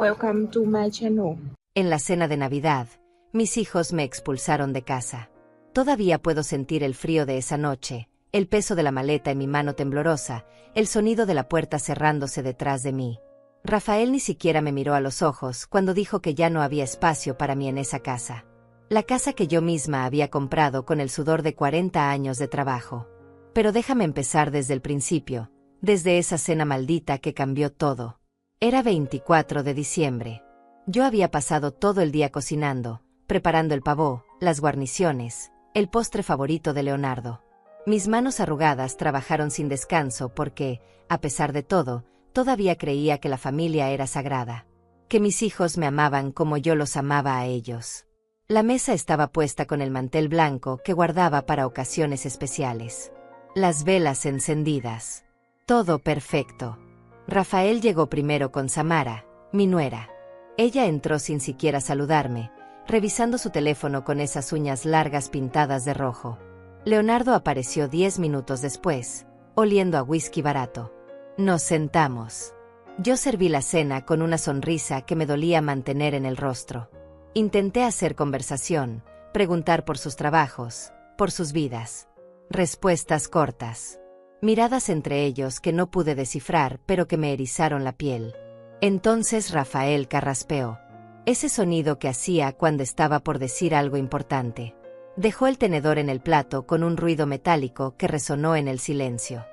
Welcome to my channel. En la cena de Navidad, mis hijos me expulsaron de casa. Todavía puedo sentir el frío de esa noche, el peso de la maleta en mi mano temblorosa, el sonido de la puerta cerrándose detrás de mí. Rafael ni siquiera me miró a los ojos cuando dijo que ya no había espacio para mí en esa casa. La casa que yo misma había comprado con el sudor de 40 años de trabajo. Pero déjame empezar desde el principio, desde esa cena maldita que cambió todo. Era 24 de diciembre. Yo había pasado todo el día cocinando, preparando el pavó, las guarniciones, el postre favorito de Leonardo. Mis manos arrugadas trabajaron sin descanso porque, a pesar de todo, todavía creía que la familia era sagrada. Que mis hijos me amaban como yo los amaba a ellos. La mesa estaba puesta con el mantel blanco que guardaba para ocasiones especiales. Las velas encendidas. Todo perfecto. Rafael llegó primero con Samara, mi nuera. Ella entró sin siquiera saludarme, revisando su teléfono con esas uñas largas pintadas de rojo. Leonardo apareció 10 minutos después, oliendo a whisky barato. Nos sentamos. Yo serví la cena con una sonrisa que me dolía mantener en el rostro. Intenté hacer conversación, preguntar por sus trabajos, por sus vidas. Respuestas cortas. Miradas entre ellos que no pude descifrar pero que me erizaron la piel. Entonces Rafael carraspeó. Ese sonido que hacía cuando estaba por decir algo importante. Dejó el tenedor en el plato con un ruido metálico que resonó en el silencio.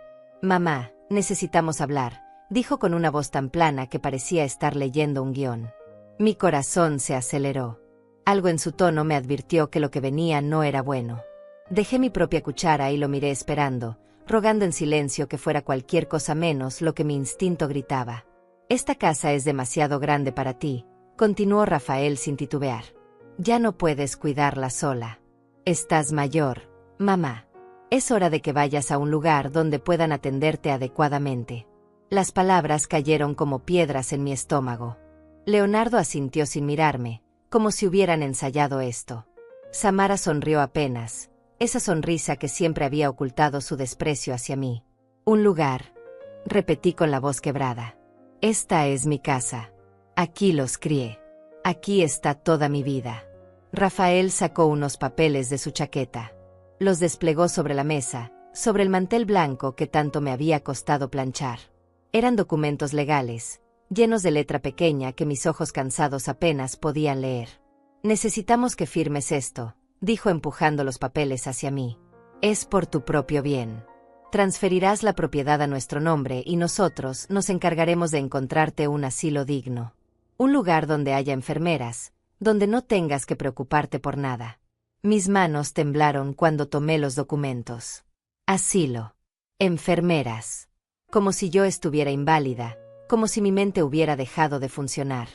«Mamá, necesitamos hablar», dijo con una voz tan plana que parecía estar leyendo un guión. Mi corazón se aceleró. Algo en su tono me advirtió que lo que venía no era bueno. Dejé mi propia cuchara y lo miré esperando, rogando en silencio que fuera cualquier cosa menos lo que mi instinto gritaba. «Esta casa es demasiado grande para ti», continuó Rafael sin titubear. «Ya no puedes cuidarla sola. Estás mayor, mamá. Es hora de que vayas a un lugar donde puedan atenderte adecuadamente». Las palabras cayeron como piedras en mi estómago. Leonardo asintió sin mirarme, como si hubieran ensayado esto. Samara sonrió apenas, esa sonrisa que siempre había ocultado su desprecio hacia mí. «Un lugar», repetí con la voz quebrada. «Esta es mi casa. Aquí los crié. Aquí está toda mi vida». Rafael sacó unos papeles de su chaqueta. Los desplegó sobre la mesa, sobre el mantel blanco que tanto me había costado planchar. Eran documentos legales, llenos de letra pequeña que mis ojos cansados apenas podían leer. «Necesitamos que firmes esto», dijo empujando los papeles hacia mí. «Es por tu propio bien. Transferirás la propiedad a nuestro nombre y nosotros nos encargaremos de encontrarte un asilo digno. Un lugar donde haya enfermeras, donde no tengas que preocuparte por nada». Mis manos temblaron cuando tomé los documentos. Asilo. Enfermeras. Como si yo estuviera inválida, como si mi mente hubiera dejado de funcionar.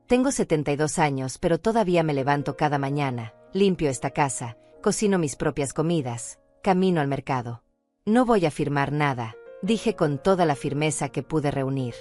Tengo 72 años, pero todavía me levanto cada mañana, limpio esta casa, cocino mis propias comidas, camino al mercado. «No voy a firmar nada», dije con toda la firmeza que pude reunir.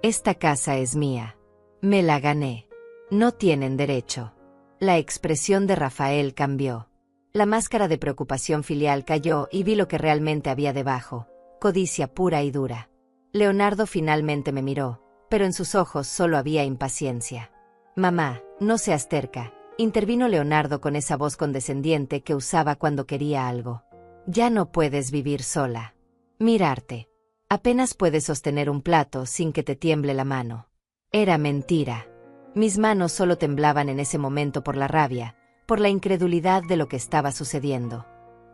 «Esta casa es mía. Me la gané. No tienen derecho». La expresión de Rafael cambió. La máscara de preocupación filial cayó y vi lo que realmente había debajo, codicia pura y dura. Leonardo finalmente me miró, pero en sus ojos solo había impaciencia. «Mamá, no seas terca», intervino Leonardo con esa voz condescendiente que usaba cuando quería algo. «Ya no puedes vivir sola. Mirarte. Apenas puedes sostener un plato sin que te tiemble la mano». Era mentira. Mis manos solo temblaban en ese momento por la rabia, por la incredulidad de lo que estaba sucediendo.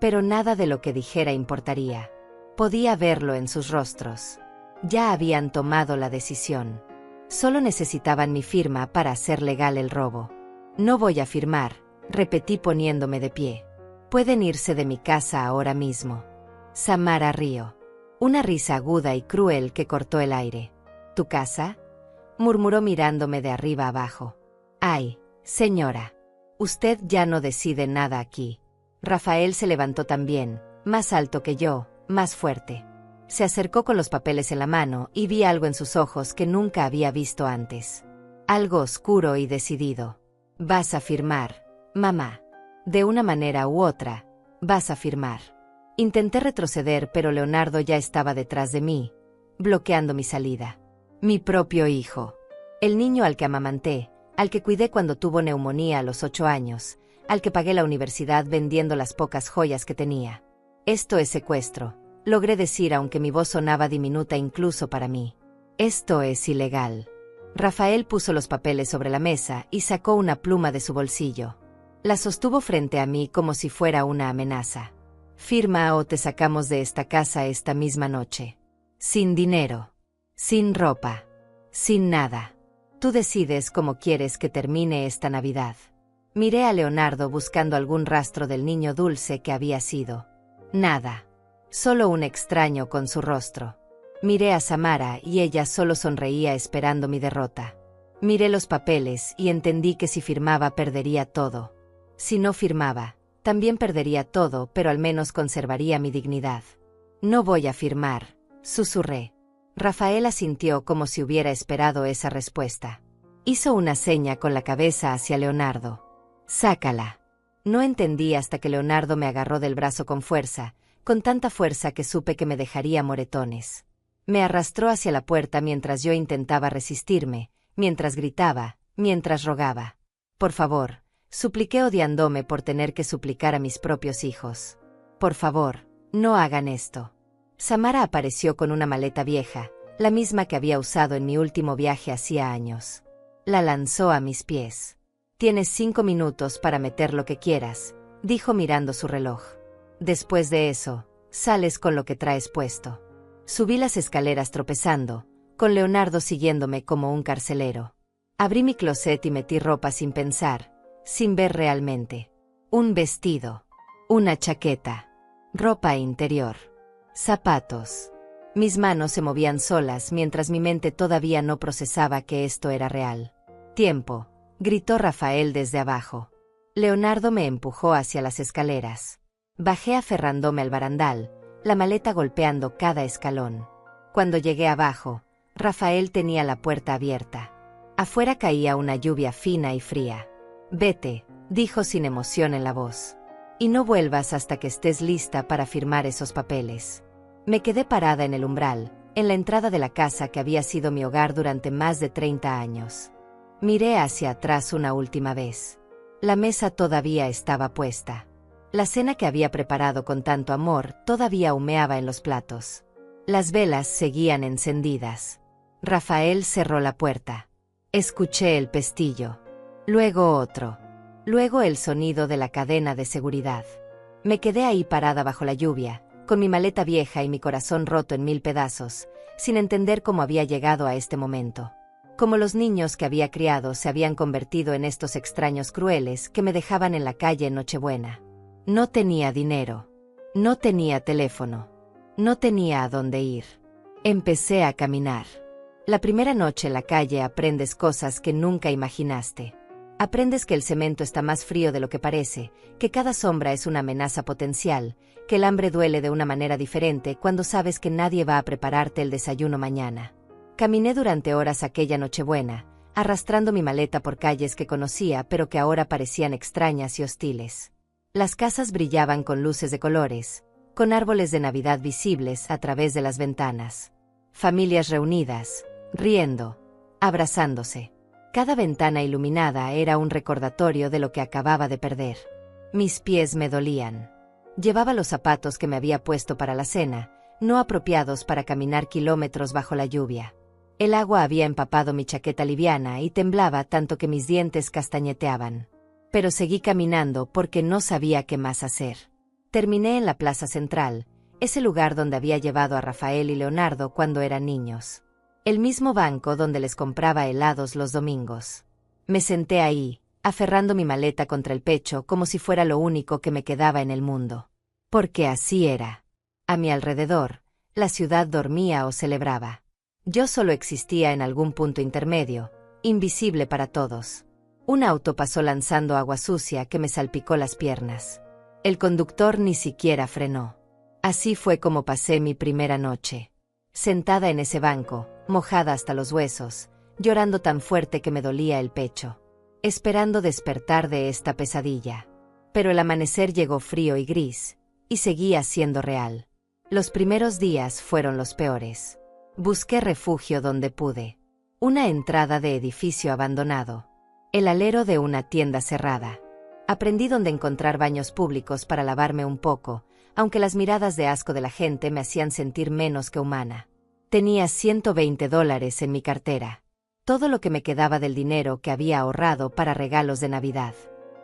Pero nada de lo que dijera importaría. Podía verlo en sus rostros. Ya habían tomado la decisión. Solo necesitaban mi firma para hacer legal el robo. «No voy a firmar», repetí poniéndome de pie. «Pueden irse de mi casa ahora mismo». Samara rió. Una risa aguda y cruel que cortó el aire. «¿Tu casa?», murmuró mirándome de arriba abajo. «Ay, señora. Usted ya no decide nada aquí». Rafael se levantó también, más alto que yo, más fuerte. Se acercó con los papeles en la mano y vi algo en sus ojos que nunca había visto antes. Algo oscuro y decidido. «Vas a firmar, mamá. De una manera u otra, vas a firmar». Intenté retroceder, pero Leonardo ya estaba detrás de mí, bloqueando mi salida. Mi propio hijo. El niño al que amamanté, al que cuidé cuando tuvo neumonía a los 8 años, al que pagué la universidad vendiendo las pocas joyas que tenía. Esto es secuestro, logré decir aunque mi voz sonaba diminuta incluso para mí. Esto es ilegal. Rafael puso los papeles sobre la mesa y sacó una pluma de su bolsillo. La sostuvo frente a mí como si fuera una amenaza. Firma o te sacamos de esta casa esta misma noche. Sin dinero. Sin ropa. Sin nada. Tú decides cómo quieres que termine esta Navidad. Miré a Leonardo buscando algún rastro del niño dulce que había sido. Nada. Solo un extraño con su rostro. Miré a Samara y ella solo sonreía esperando mi derrota. Miré los papeles y entendí que si firmaba perdería todo. Si no firmaba, también perdería todo, pero al menos conservaría mi dignidad. No voy a firmar, susurré. Rafael asintió como si hubiera esperado esa respuesta. Hizo una seña con la cabeza hacia Leonardo. Sácala. No entendí hasta que Leonardo me agarró del brazo con fuerza, con tanta fuerza que supe que me dejaría moretones. Me arrastró hacia la puerta mientras yo intentaba resistirme, mientras gritaba, mientras rogaba. Por favor, supliqué odiándome por tener que suplicar a mis propios hijos. Por favor, no hagan esto. Samara apareció con una maleta vieja, la misma que había usado en mi último viaje hacía años. La lanzó a mis pies. Tienes 5 minutos para meter lo que quieras, dijo mirando su reloj. Después de eso, sales con lo que traes puesto. Subí las escaleras tropezando, con Leonardo siguiéndome como un carcelero. Abrí mi closet y metí ropa sin pensar, sin ver realmente. Un vestido, una chaqueta, ropa interior, zapatos. Mis manos se movían solas mientras mi mente todavía no procesaba que esto era real. Tiempo, gritó Rafael desde abajo. Leonardo me empujó hacia las escaleras. Bajé aferrándome al barandal, la maleta golpeando cada escalón. Cuando llegué abajo, Rafael tenía la puerta abierta. Afuera caía una lluvia fina y fría. Vete, dijo sin emoción en la voz. Y no vuelvas hasta que estés lista para firmar esos papeles. Me quedé parada en el umbral, en la entrada de la casa que había sido mi hogar durante más de 30 años. Miré hacia atrás una última vez. La mesa todavía estaba puesta. La cena que había preparado con tanto amor todavía humeaba en los platos. Las velas seguían encendidas. Rafael cerró la puerta. Escuché el pestillo. Luego otro. Luego el sonido de la cadena de seguridad. Me quedé ahí parada bajo la lluvia, con mi maleta vieja y mi corazón roto en 1000 pedazos, sin entender cómo había llegado a este momento. Como los niños que había criado se habían convertido en estos extraños crueles que me dejaban en la calle en Nochebuena. No tenía dinero. No tenía teléfono. No tenía a dónde ir. Empecé a caminar. La primera noche en la calle aprendes cosas que nunca imaginaste. Aprendes que el cemento está más frío de lo que parece, que cada sombra es una amenaza potencial, que el hambre duele de una manera diferente cuando sabes que nadie va a prepararte el desayuno mañana. Caminé durante horas aquella Nochebuena, arrastrando mi maleta por calles que conocía pero que ahora parecían extrañas y hostiles. Las casas brillaban con luces de colores, con árboles de Navidad visibles a través de las ventanas. Familias reunidas, riendo, abrazándose. Cada ventana iluminada era un recordatorio de lo que acababa de perder. Mis pies me dolían. Llevaba los zapatos que me había puesto para la cena, no apropiados para caminar kilómetros bajo la lluvia. El agua había empapado mi chaqueta liviana y temblaba tanto que mis dientes castañeteaban. Pero seguí caminando porque no sabía qué más hacer. Terminé en la plaza central, ese lugar donde había llevado a Rafael y Leonardo cuando eran niños. El mismo banco donde les compraba helados los domingos. Me senté ahí, aferrando mi maleta contra el pecho como si fuera lo único que me quedaba en el mundo. Porque así era. A mi alrededor, la ciudad dormía o celebraba. Yo solo existía en algún punto intermedio, invisible para todos. Un auto pasó lanzando agua sucia que me salpicó las piernas. El conductor ni siquiera frenó. Así fue como pasé mi primera noche. Sentada en ese banco, mojada hasta los huesos, llorando tan fuerte que me dolía el pecho. Esperando despertar de esta pesadilla. Pero el amanecer llegó frío y gris, y seguía siendo real. Los primeros días fueron los peores. Busqué refugio donde pude. Una entrada de edificio abandonado. El alero de una tienda cerrada. Aprendí dónde encontrar baños públicos para lavarme un poco, aunque las miradas de asco de la gente me hacían sentir menos que humana. Tenía $120 en mi cartera. Todo lo que me quedaba del dinero que había ahorrado para regalos de Navidad.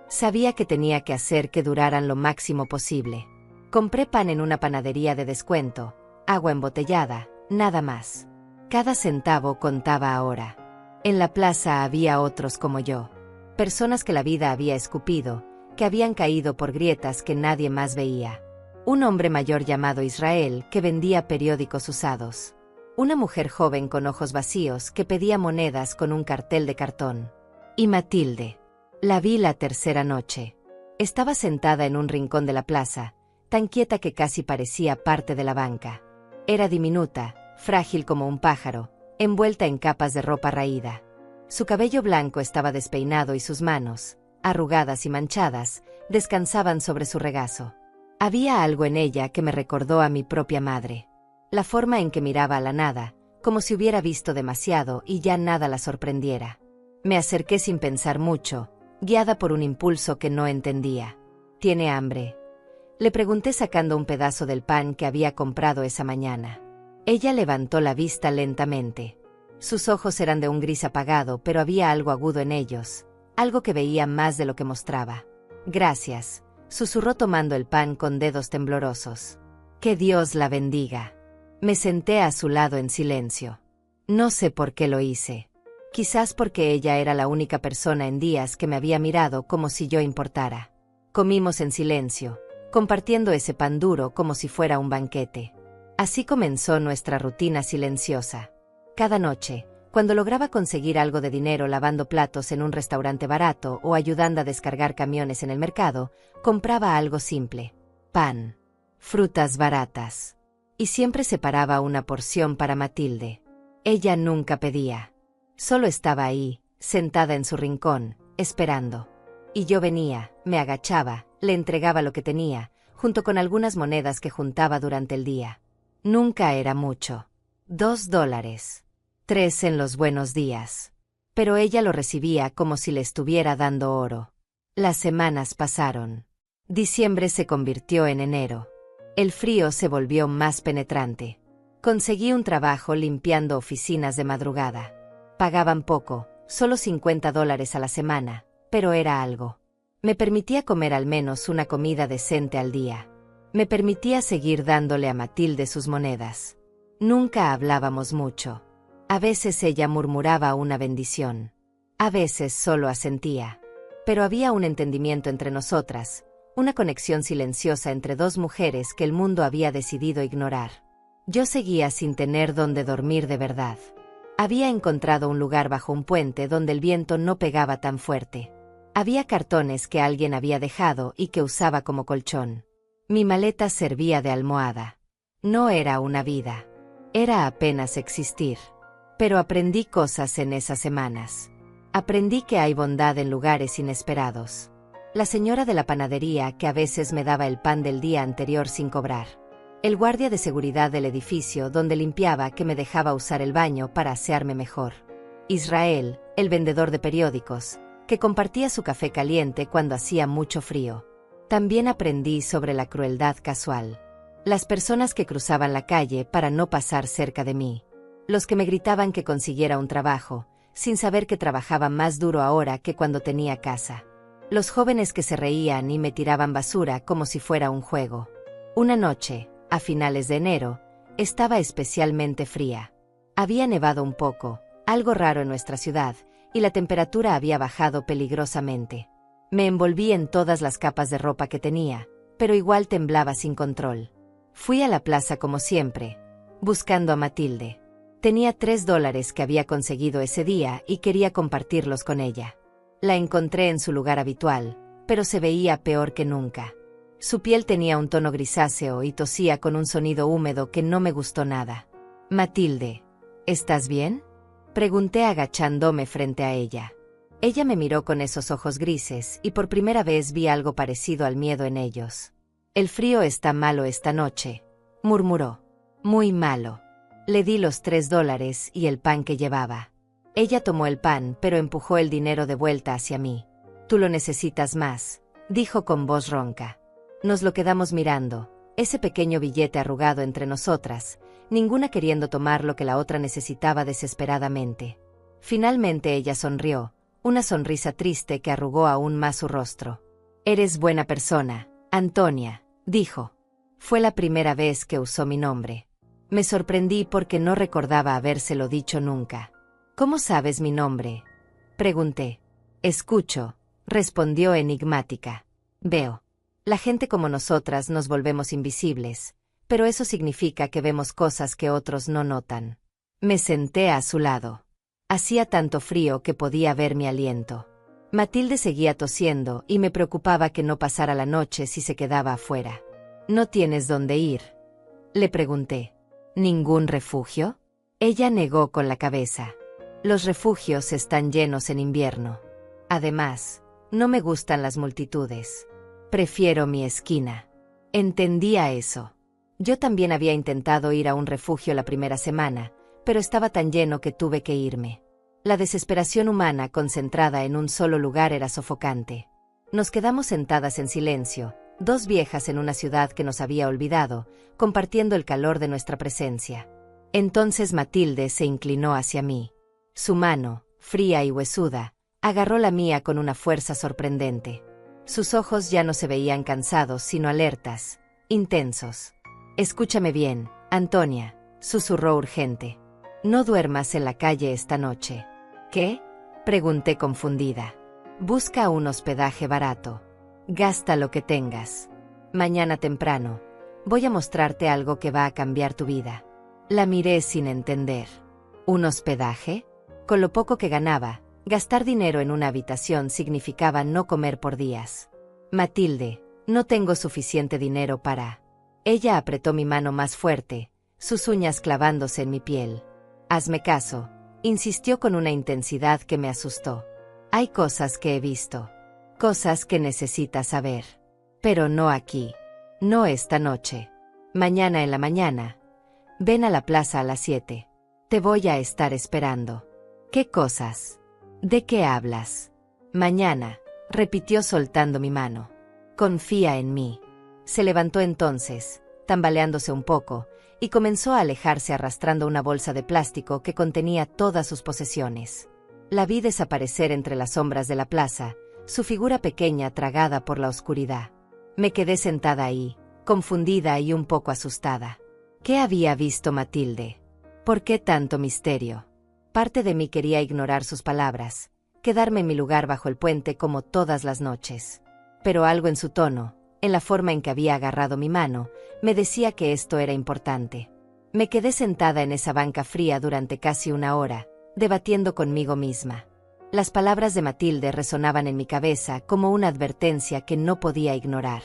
Sabía que tenía que hacer que duraran lo máximo posible. Compré pan en una panadería de descuento, agua embotellada, nada más. Cada centavo contaba ahora. En la plaza había otros como yo. Personas que la vida había escupido, que habían caído por grietas que nadie más veía. Un hombre mayor llamado Israel que vendía periódicos usados. Una mujer joven con ojos vacíos que pedía monedas con un cartel de cartón. Y Matilde. La vi la tercera noche. Estaba sentada en un rincón de la plaza, tan quieta que casi parecía parte de la banca. Era diminuta, frágil como un pájaro, envuelta en capas de ropa raída. Su cabello blanco estaba despeinado y sus manos, arrugadas y manchadas, descansaban sobre su regazo. Había algo en ella que me recordó a mi propia madre. La forma en que miraba a la nada, como si hubiera visto demasiado y ya nada la sorprendiera. Me acerqué sin pensar mucho, guiada por un impulso que no entendía. ¿Tiene hambre?, le pregunté sacando un pedazo del pan que había comprado esa mañana. Ella levantó la vista lentamente. Sus ojos eran de un gris apagado, pero había algo agudo en ellos, algo que veía más de lo que mostraba. Gracias, susurró tomando el pan con dedos temblorosos. Que Dios la bendiga. Me senté a su lado en silencio. No sé por qué lo hice. Quizás porque ella era la única persona en días que me había mirado como si yo importara. Comimos en silencio, compartiendo ese pan duro como si fuera un banquete. Así comenzó nuestra rutina silenciosa. Cada noche, cuando lograba conseguir algo de dinero lavando platos en un restaurante barato o ayudando a descargar camiones en el mercado, compraba algo simple: pan, frutas baratas. Y siempre separaba una porción para Matilde. Ella nunca pedía. Solo estaba ahí, sentada en su rincón, esperando. Y yo venía, me agachaba, le entregaba lo que tenía, junto con algunas monedas que juntaba durante el día. Nunca era mucho. $2. 3 en los buenos días. Pero ella lo recibía como si le estuviera dando oro. Las semanas pasaron. Diciembre se convirtió en enero. El frío se volvió más penetrante. Conseguí un trabajo limpiando oficinas de madrugada. Pagaban poco, solo $50 a la semana, pero era algo. Me permitía comer al menos una comida decente al día. Me permitía seguir dándole a Matilde sus monedas. Nunca hablábamos mucho. A veces ella murmuraba una bendición. A veces solo asentía. Pero había un entendimiento entre nosotras, una conexión silenciosa entre dos mujeres que el mundo había decidido ignorar. Yo seguía sin tener dónde dormir de verdad. Había encontrado un lugar bajo un puente donde el viento no pegaba tan fuerte. Había cartones que alguien había dejado y que usaba como colchón. Mi maleta servía de almohada. No era una vida. Era apenas existir. Pero aprendí cosas en esas semanas. Aprendí que hay bondad en lugares inesperados. La señora de la panadería que a veces me daba el pan del día anterior sin cobrar. El guardia de seguridad del edificio donde limpiaba que me dejaba usar el baño para asearme mejor. Israel, el vendedor de periódicos, que compartía su café caliente cuando hacía mucho frío. También aprendí sobre la crueldad casual. Las personas que cruzaban la calle para no pasar cerca de mí. Los que me gritaban que consiguiera un trabajo, sin saber que trabajaba más duro ahora que cuando tenía casa. Los jóvenes que se reían y me tiraban basura como si fuera un juego. Una noche, a finales de enero, estaba especialmente fría. Había nevado un poco, algo raro en nuestra ciudad, y la temperatura había bajado peligrosamente. Me envolví en todas las capas de ropa que tenía, pero igual temblaba sin control. Fui a la plaza como siempre, buscando a Matilde. Tenía $3 que había conseguido ese día y quería compartirlos con ella. La encontré en su lugar habitual, pero se veía peor que nunca. Su piel tenía un tono grisáceo y tosía con un sonido húmedo que no me gustó nada. Matilde, ¿estás bien?, pregunté agachándome frente a ella. Ella me miró con esos ojos grises y por primera vez vi algo parecido al miedo en ellos. El frío está malo esta noche, murmuró. Muy malo. Le di los $3 y el pan que llevaba. Ella tomó el pan, pero empujó el dinero de vuelta hacia mí. Tú lo necesitas más, dijo con voz ronca. Nos lo quedamos mirando, ese pequeño billete arrugado entre nosotras, ninguna queriendo tomar lo que la otra necesitaba desesperadamente. Finalmente ella sonrió, una sonrisa triste que arrugó aún más su rostro. Eres buena persona, Antonia, dijo. Fue la primera vez que usó mi nombre. Me sorprendí porque no recordaba habérselo dicho nunca. ¿Cómo sabes mi nombre?, pregunté. Escucho, respondió enigmática. Veo. La gente como nosotras nos volvemos invisibles, pero eso significa que vemos cosas que otros no notan. Me senté a su lado. Hacía tanto frío que podía ver mi aliento. Matilde seguía tosiendo y me preocupaba que no pasara la noche si se quedaba afuera. ¿No tienes dónde ir?, le pregunté. ¿Ningún refugio? Ella negó con la cabeza. Los refugios están llenos en invierno. Además, no me gustan las multitudes. Prefiero mi esquina. Entendía eso. Yo también había intentado ir a un refugio la primera semana, pero estaba tan lleno que tuve que irme. La desesperación humana concentrada en un solo lugar era sofocante. Nos quedamos sentadas en silencio, dos viejas en una ciudad que nos había olvidado, compartiendo el calor de nuestra presencia. Entonces Matilde se inclinó hacia mí. Su mano, fría y huesuda, agarró la mía con una fuerza sorprendente. Sus ojos ya no se veían cansados, sino alertas, intensos. Escúchame bien, Antonia, susurró urgente. No duermas en la calle esta noche. ¿Qué?, pregunté confundida. Busca un hospedaje barato. Gasta lo que tengas. Mañana temprano, voy a mostrarte algo que va a cambiar tu vida. La miré sin entender. ¿Un hospedaje? Con lo poco que ganaba, gastar dinero en una habitación significaba no comer por días. Matilde, no tengo suficiente dinero para... Ella apretó mi mano más fuerte, sus uñas clavándose en mi piel. Hazme caso, insistió con una intensidad que me asustó. Hay cosas que he visto. Cosas que necesitas saber. Pero no aquí. No esta noche. Mañana en la mañana. Ven a la plaza a las 7. Te voy a estar esperando. ¿Qué cosas? ¿De qué hablas? Mañana, repitió soltando mi mano. Confía en mí. Se levantó entonces, tambaleándose un poco, y comenzó a alejarse arrastrando una bolsa de plástico que contenía todas sus posesiones. La vi desaparecer entre las sombras de la plaza, su figura pequeña tragada por la oscuridad. Me quedé sentada ahí, confundida y un poco asustada. ¿Qué había visto Matilde? ¿Por qué tanto misterio? Parte de mí quería ignorar sus palabras, quedarme en mi lugar bajo el puente como todas las noches. Pero algo en su tono, en la forma en que había agarrado mi mano, me decía que esto era importante. Me quedé sentada en esa banca fría durante casi una hora, debatiendo conmigo misma. Las palabras de Matilde resonaban en mi cabeza como una advertencia que no podía ignorar.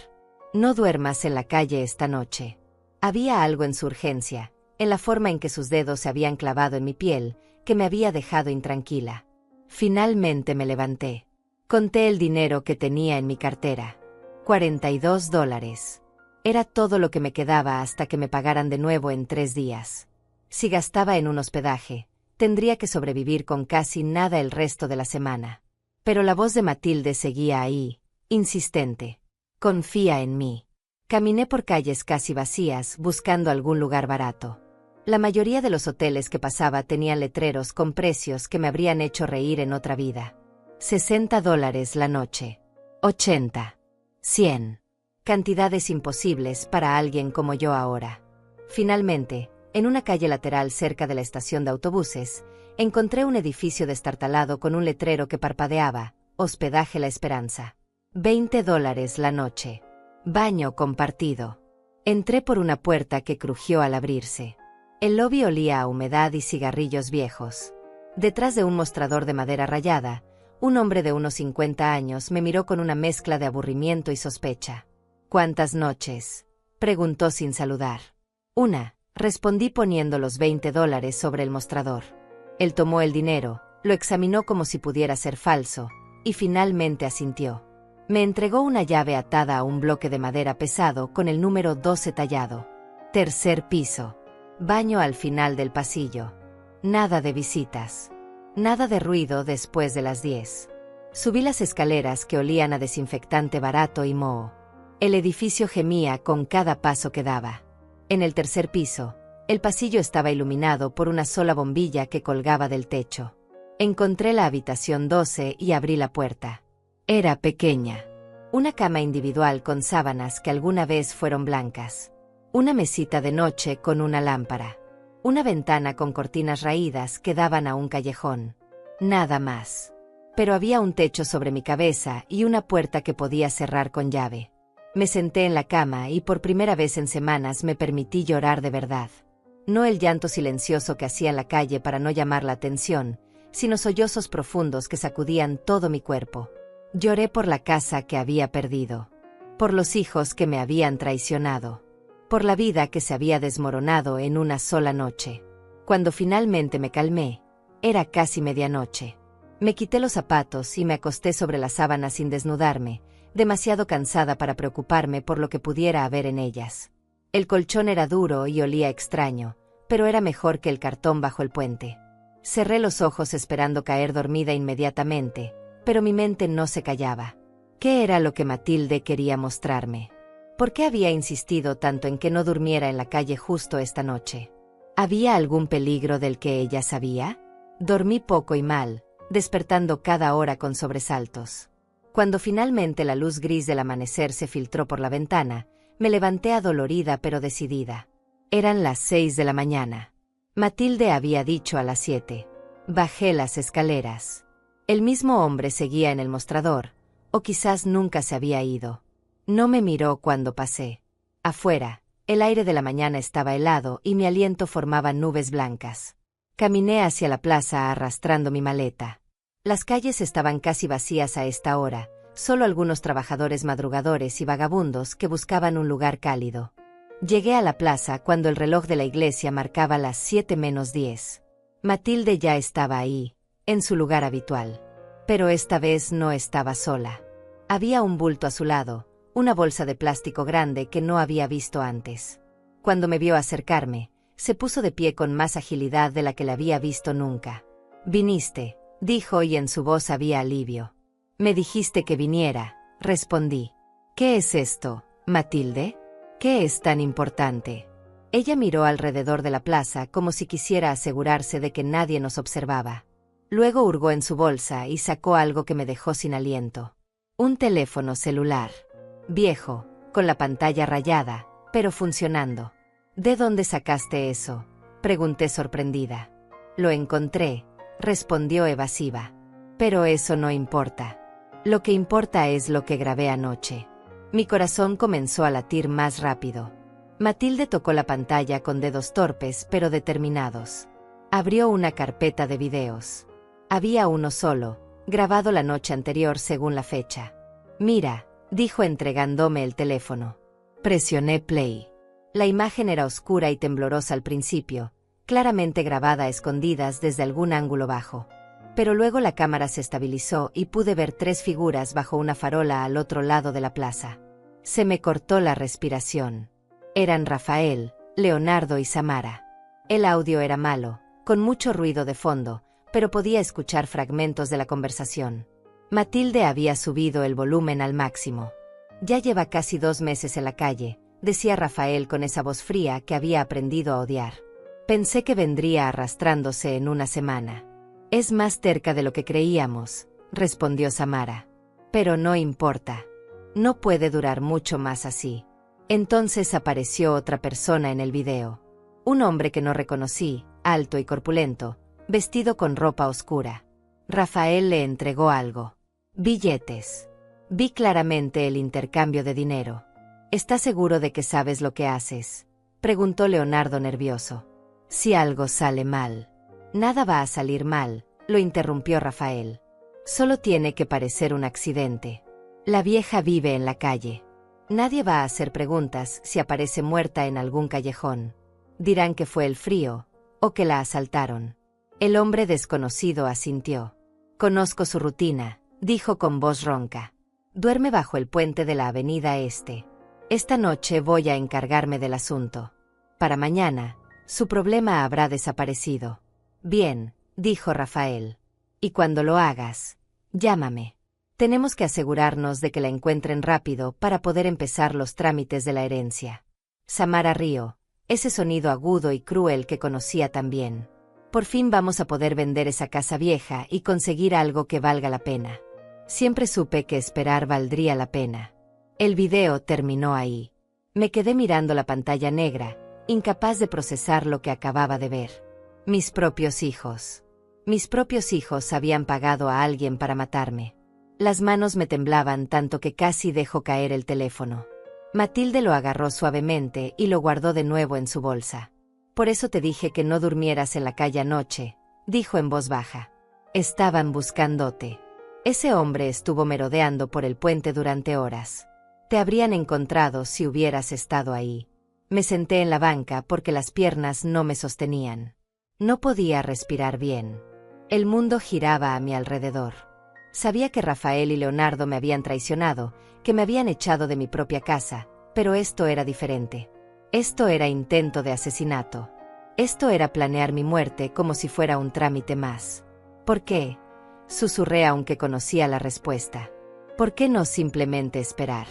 No duermas en la calle esta noche. Había algo en su urgencia, en la forma en que sus dedos se habían clavado en mi piel, que me había dejado intranquila. Finalmente me levanté. Conté el dinero que tenía en mi cartera. $42. Era todo lo que me quedaba hasta que me pagaran de nuevo en 3 días. Si gastaba en un hospedaje, tendría que sobrevivir con casi nada el resto de la semana. Pero la voz de Matilde seguía ahí, insistente. Confía en mí. Caminé por calles casi vacías buscando algún lugar barato. La mayoría de los hoteles que pasaba tenían letreros con precios que me habrían hecho reír en otra vida. $60 la noche. 80. 100. Cantidades imposibles para alguien como yo ahora. Finalmente, en una calle lateral cerca de la estación de autobuses, encontré un edificio destartalado con un letrero que parpadeaba, Hospedaje La Esperanza. $20 la noche. Baño compartido. Entré por una puerta que crujió al abrirse. El lobby olía a humedad y cigarrillos viejos. Detrás de un mostrador de madera rayada, un hombre de unos 50 años me miró con una mezcla de aburrimiento y sospecha. ¿Cuántas noches?, preguntó sin saludar. Una, respondí poniendo los $20 sobre el mostrador. Él tomó el dinero, lo examinó como si pudiera ser falso, y finalmente asintió. Me entregó una llave atada a un bloque de madera pesado con el número 12 tallado. 3er piso. Baño al final del pasillo. Nada de visitas. Nada de ruido después de las 10. Subí las escaleras que olían a desinfectante barato y moho. El edificio gemía con cada paso que daba. En el tercer piso, el pasillo estaba iluminado por una sola bombilla que colgaba del techo. Encontré la habitación 12 y abrí la puerta. Era pequeña. Una cama individual con sábanas que alguna vez fueron blancas. Una mesita de noche con una lámpara. Una ventana con cortinas raídas que daban a un callejón. Nada más. Pero había un techo sobre mi cabeza y una puerta que podía cerrar con llave. Me senté en la cama y por primera vez en semanas me permití llorar de verdad. No el llanto silencioso que hacía en la calle para no llamar la atención, sino sollozos profundos que sacudían todo mi cuerpo. Lloré por la casa que había perdido. Por los hijos que me habían traicionado. Por la vida que se había desmoronado en una sola noche. Cuando finalmente me calmé, era casi medianoche. Me quité los zapatos y me acosté sobre la sábana sin desnudarme, demasiado cansada para preocuparme por lo que pudiera haber en ellas. El colchón era duro y olía extraño, pero era mejor que el cartón bajo el puente. Cerré los ojos esperando caer dormida inmediatamente, pero mi mente no se callaba. ¿Qué era lo que Matilde quería mostrarme? ¿Por qué había insistido tanto en que no durmiera en la calle justo esta noche? ¿Había algún peligro del que ella sabía? Dormí poco y mal, despertando cada hora con sobresaltos. Cuando finalmente la luz gris del amanecer se filtró por la ventana, me levanté adolorida pero decidida. Eran las 6 de la mañana. Matilde había dicho a las 7. Bajé las escaleras. El mismo hombre seguía en el mostrador, o quizás nunca se había ido. No me miró cuando pasé. Afuera, el aire de la mañana estaba helado y mi aliento formaba nubes blancas. Caminé hacia la plaza arrastrando mi maleta. Las calles estaban casi vacías a esta hora, solo algunos trabajadores madrugadores y vagabundos que buscaban un lugar cálido. Llegué a la plaza cuando el reloj de la iglesia marcaba las 7 menos 10. Matilde ya estaba ahí, en su lugar habitual. Pero esta vez no estaba sola. Había un bulto a su lado, una bolsa de plástico grande que no había visto antes. Cuando me vio acercarme, se puso de pie con más agilidad de la que la había visto nunca. «Viniste», dijo y en su voz había alivio. «Me dijiste que viniera», respondí. «¿Qué es esto, Matilde? ¿Qué es tan importante?» Ella miró alrededor de la plaza como si quisiera asegurarse de que nadie nos observaba. Luego hurgó en su bolsa y sacó algo que me dejó sin aliento. Un teléfono celular. Viejo, con la pantalla rayada, pero funcionando. «¿De dónde sacaste eso?», pregunté sorprendida. «Lo encontré», respondió evasiva. «Pero eso no importa. Lo que importa es lo que grabé anoche». Mi corazón comenzó a latir más rápido. Matilde tocó la pantalla con dedos torpes pero determinados. Abrió una carpeta de videos. Había uno solo, grabado la noche anterior según la fecha. «Mira», dijo entregándome el teléfono. Presioné play. La imagen era oscura y temblorosa al principio, claramente grabada a escondidas desde algún ángulo bajo. Pero luego la cámara se estabilizó y pude ver 3 figuras bajo una farola al otro lado de la plaza. Se me cortó la respiración. Eran Rafael, Leonardo y Samara. El audio era malo, con mucho ruido de fondo, pero podía escuchar fragmentos de la conversación. Matilde había subido el volumen al máximo. «Ya lleva casi 2 meses en la calle», decía Rafael con esa voz fría que había aprendido a odiar. «Pensé que vendría arrastrándose en una semana». «Es más terca de lo que creíamos», respondió Samara. «Pero no importa. No puede durar mucho más así». Entonces apareció otra persona en el video. Un hombre que no reconocí, alto y corpulento, vestido con ropa oscura. Rafael le entregó algo. Billetes. Vi claramente el intercambio de dinero. «¿Estás seguro de que sabes lo que haces?», preguntó Leonardo nervioso. «Si algo sale mal». «Nada va a salir mal», lo interrumpió Rafael. «Solo tiene que parecer un accidente. La vieja vive en la calle. Nadie va a hacer preguntas si aparece muerta en algún callejón. Dirán que fue el frío, o que la asaltaron». El hombre desconocido asintió. «Conozco su rutina», dijo con voz ronca. «Duerme bajo el puente de la avenida Este. Esta noche voy a encargarme del asunto. Para mañana, su problema habrá desaparecido». «Bien», dijo Rafael. Y cuando lo hagas, llámame. Tenemos que asegurarnos de que la encuentren rápido para poder empezar los trámites de la herencia. Samara rió, ese sonido agudo y cruel que conocía tan bien. Por fin vamos a poder vender esa casa vieja y conseguir algo que valga la pena. Siempre supe que esperar valdría la pena. El video terminó ahí. Me quedé mirando la pantalla negra, incapaz de procesar lo que acababa de ver. Mis propios hijos. Mis propios hijos habían pagado a alguien para matarme. Las manos me temblaban tanto que casi dejó caer el teléfono. Matilde lo agarró suavemente y lo guardó de nuevo en su bolsa. Por eso te dije que no durmieras en la calle anoche, dijo en voz baja. Estaban buscándote. Ese hombre estuvo merodeando por el puente durante horas. Te habrían encontrado si hubieras estado ahí. Me senté en la banca porque las piernas no me sostenían. No podía respirar bien. El mundo giraba a mi alrededor. Sabía que Rafael y Leonardo me habían traicionado, que me habían echado de mi propia casa, pero esto era diferente. Esto era intento de asesinato. Esto era planear mi muerte como si fuera un trámite más. ¿Por qué? Susurré aunque conocía la respuesta. ¿Por qué no simplemente esperar?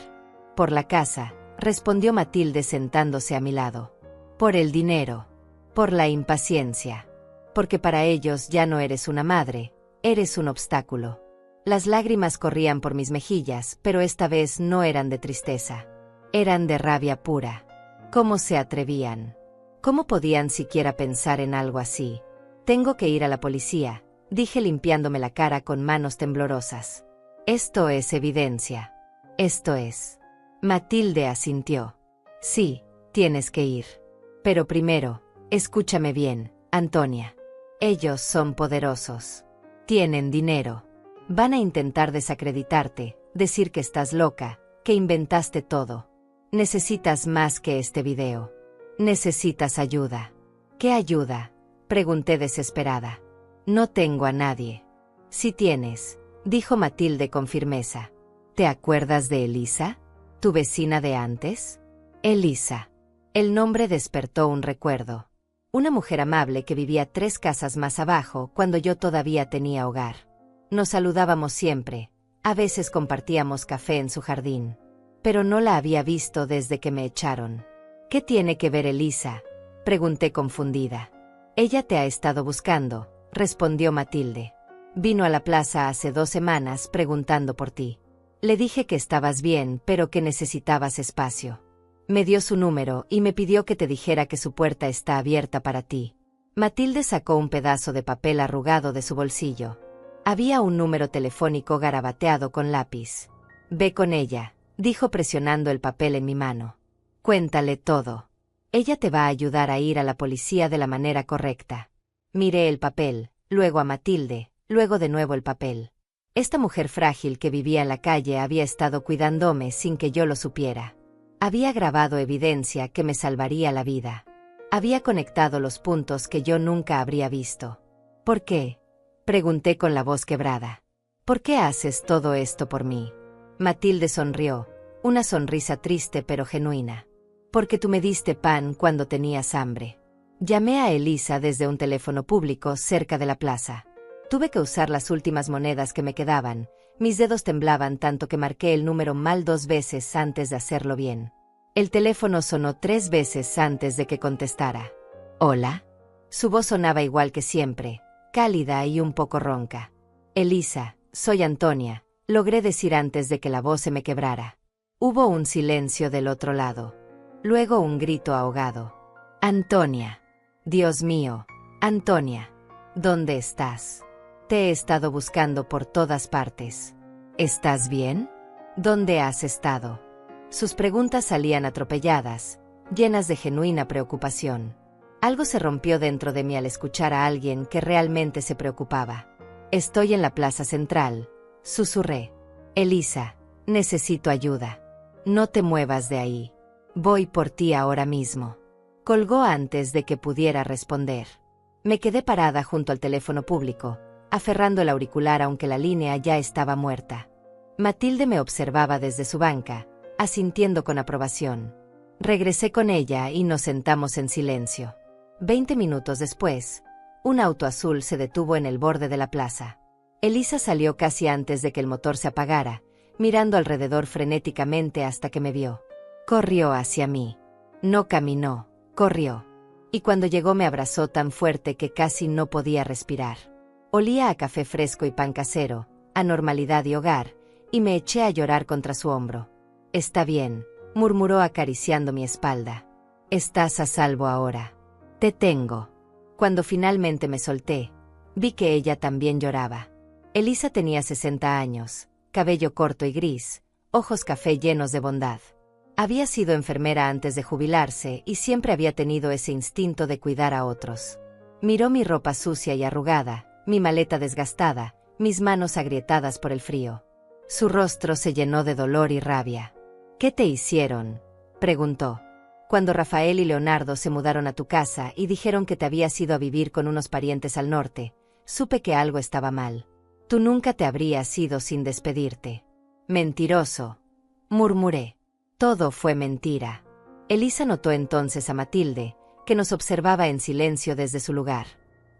Por la casa, respondió Matilde sentándose a mi lado. Por el dinero. Por la impaciencia. Porque para ellos ya no eres una madre, eres un obstáculo. Las lágrimas corrían por mis mejillas, pero esta vez no eran de tristeza. Eran de rabia pura. ¿Cómo se atrevían? ¿Cómo podían siquiera pensar en algo así? Tengo que ir a la policía, dije limpiándome la cara con manos temblorosas. Esto es evidencia. Esto es. Matilde asintió. Sí, tienes que ir. Pero primero, escúchame bien, Antonia. Ellos son poderosos. Tienen dinero. Van a intentar desacreditarte, decir que estás loca, que inventaste todo. Necesitas más que este video. Necesitas ayuda. ¿Qué ayuda? Pregunté desesperada. No tengo a nadie. Sí tienes, dijo Matilde con firmeza. ¿Te acuerdas de Elisa? ¿Tu vecina de antes? Elisa. El nombre despertó un recuerdo. Una mujer amable que vivía 3 casas más abajo cuando yo todavía tenía hogar. Nos saludábamos siempre, a veces compartíamos café en su jardín. Pero no la había visto desde que me echaron. ¿Qué tiene que ver Elisa? Pregunté confundida. Ella te ha estado buscando, respondió Matilde. Vino a la plaza hace 2 semanas preguntando por ti. Le dije que estabas bien, pero que necesitabas espacio. Me dio su número y me pidió que te dijera que su puerta está abierta para ti. Matilde sacó un pedazo de papel arrugado de su bolsillo. Había un número telefónico garabateado con lápiz. Ve con ella, dijo presionando el papel en mi mano. Cuéntale todo. Ella te va a ayudar a ir a la policía de la manera correcta. Miré el papel, luego a Matilde, luego de nuevo el papel. Esta mujer frágil que vivía en la calle había estado cuidándome sin que yo lo supiera. Había grabado evidencia que me salvaría la vida. Había conectado los puntos que yo nunca habría visto. ¿Por qué? Pregunté con la voz quebrada. ¿Por qué haces todo esto por mí? Matilde sonrió, una sonrisa triste pero genuina. Porque tú me diste pan cuando tenías hambre. Llamé a Elisa desde un teléfono público cerca de la plaza. Tuve que usar las últimas monedas que me quedaban. Mis dedos temblaban tanto que marqué el número mal 2 veces antes de hacerlo bien. El teléfono sonó 3 veces antes de que contestara. ¿Hola? Su voz sonaba igual que siempre, cálida y un poco ronca. Elisa, soy Antonia, logré decir antes de que la voz se me quebrara. Hubo un silencio del otro lado. Luego un grito ahogado. Antonia. Dios mío, Antonia. ¿Dónde estás? Te he estado buscando por todas partes. ¿Estás bien? ¿Dónde has estado? Sus preguntas salían atropelladas, llenas de genuina preocupación. Algo se rompió dentro de mí al escuchar a alguien que realmente se preocupaba. Estoy en la plaza central, susurré. Elisa, necesito ayuda. No te muevas de ahí. Voy por ti ahora mismo. Colgó antes de que pudiera responder. Me quedé parada junto al teléfono público, aferrando el auricular aunque la línea ya estaba muerta. Matilde me observaba desde su banca, asintiendo con aprobación. Regresé con ella y nos sentamos en silencio. 20 minutos después, un auto azul se detuvo en el borde de la plaza. Elisa salió casi antes de que el motor se apagara, mirando alrededor frenéticamente hasta que me vio. Corrió hacia mí. No caminó, corrió. Y cuando llegó me abrazó tan fuerte que casi no podía respirar. Olía a café fresco y pan casero, a normalidad y hogar, y me eché a llorar contra su hombro. Está bien, murmuró acariciando mi espalda. Estás a salvo ahora. Te tengo. Cuando finalmente me solté, vi que ella también lloraba. Elisa tenía 60 años, cabello corto y gris, ojos café llenos de bondad. Había sido enfermera antes de jubilarse y siempre había tenido ese instinto de cuidar a otros. Miró mi ropa sucia y arrugada, mi maleta desgastada, mis manos agrietadas por el frío. Su rostro se llenó de dolor y rabia. ¿Qué te hicieron?, preguntó. Cuando Rafael y Leonardo se mudaron a tu casa y dijeron que te habías ido a vivir con unos parientes al norte, supe que algo estaba mal. Tú nunca te habrías ido sin despedirte. Mentiroso, murmuré. Todo fue mentira. Elisa notó entonces a Matilde, que nos observaba en silencio desde su lugar.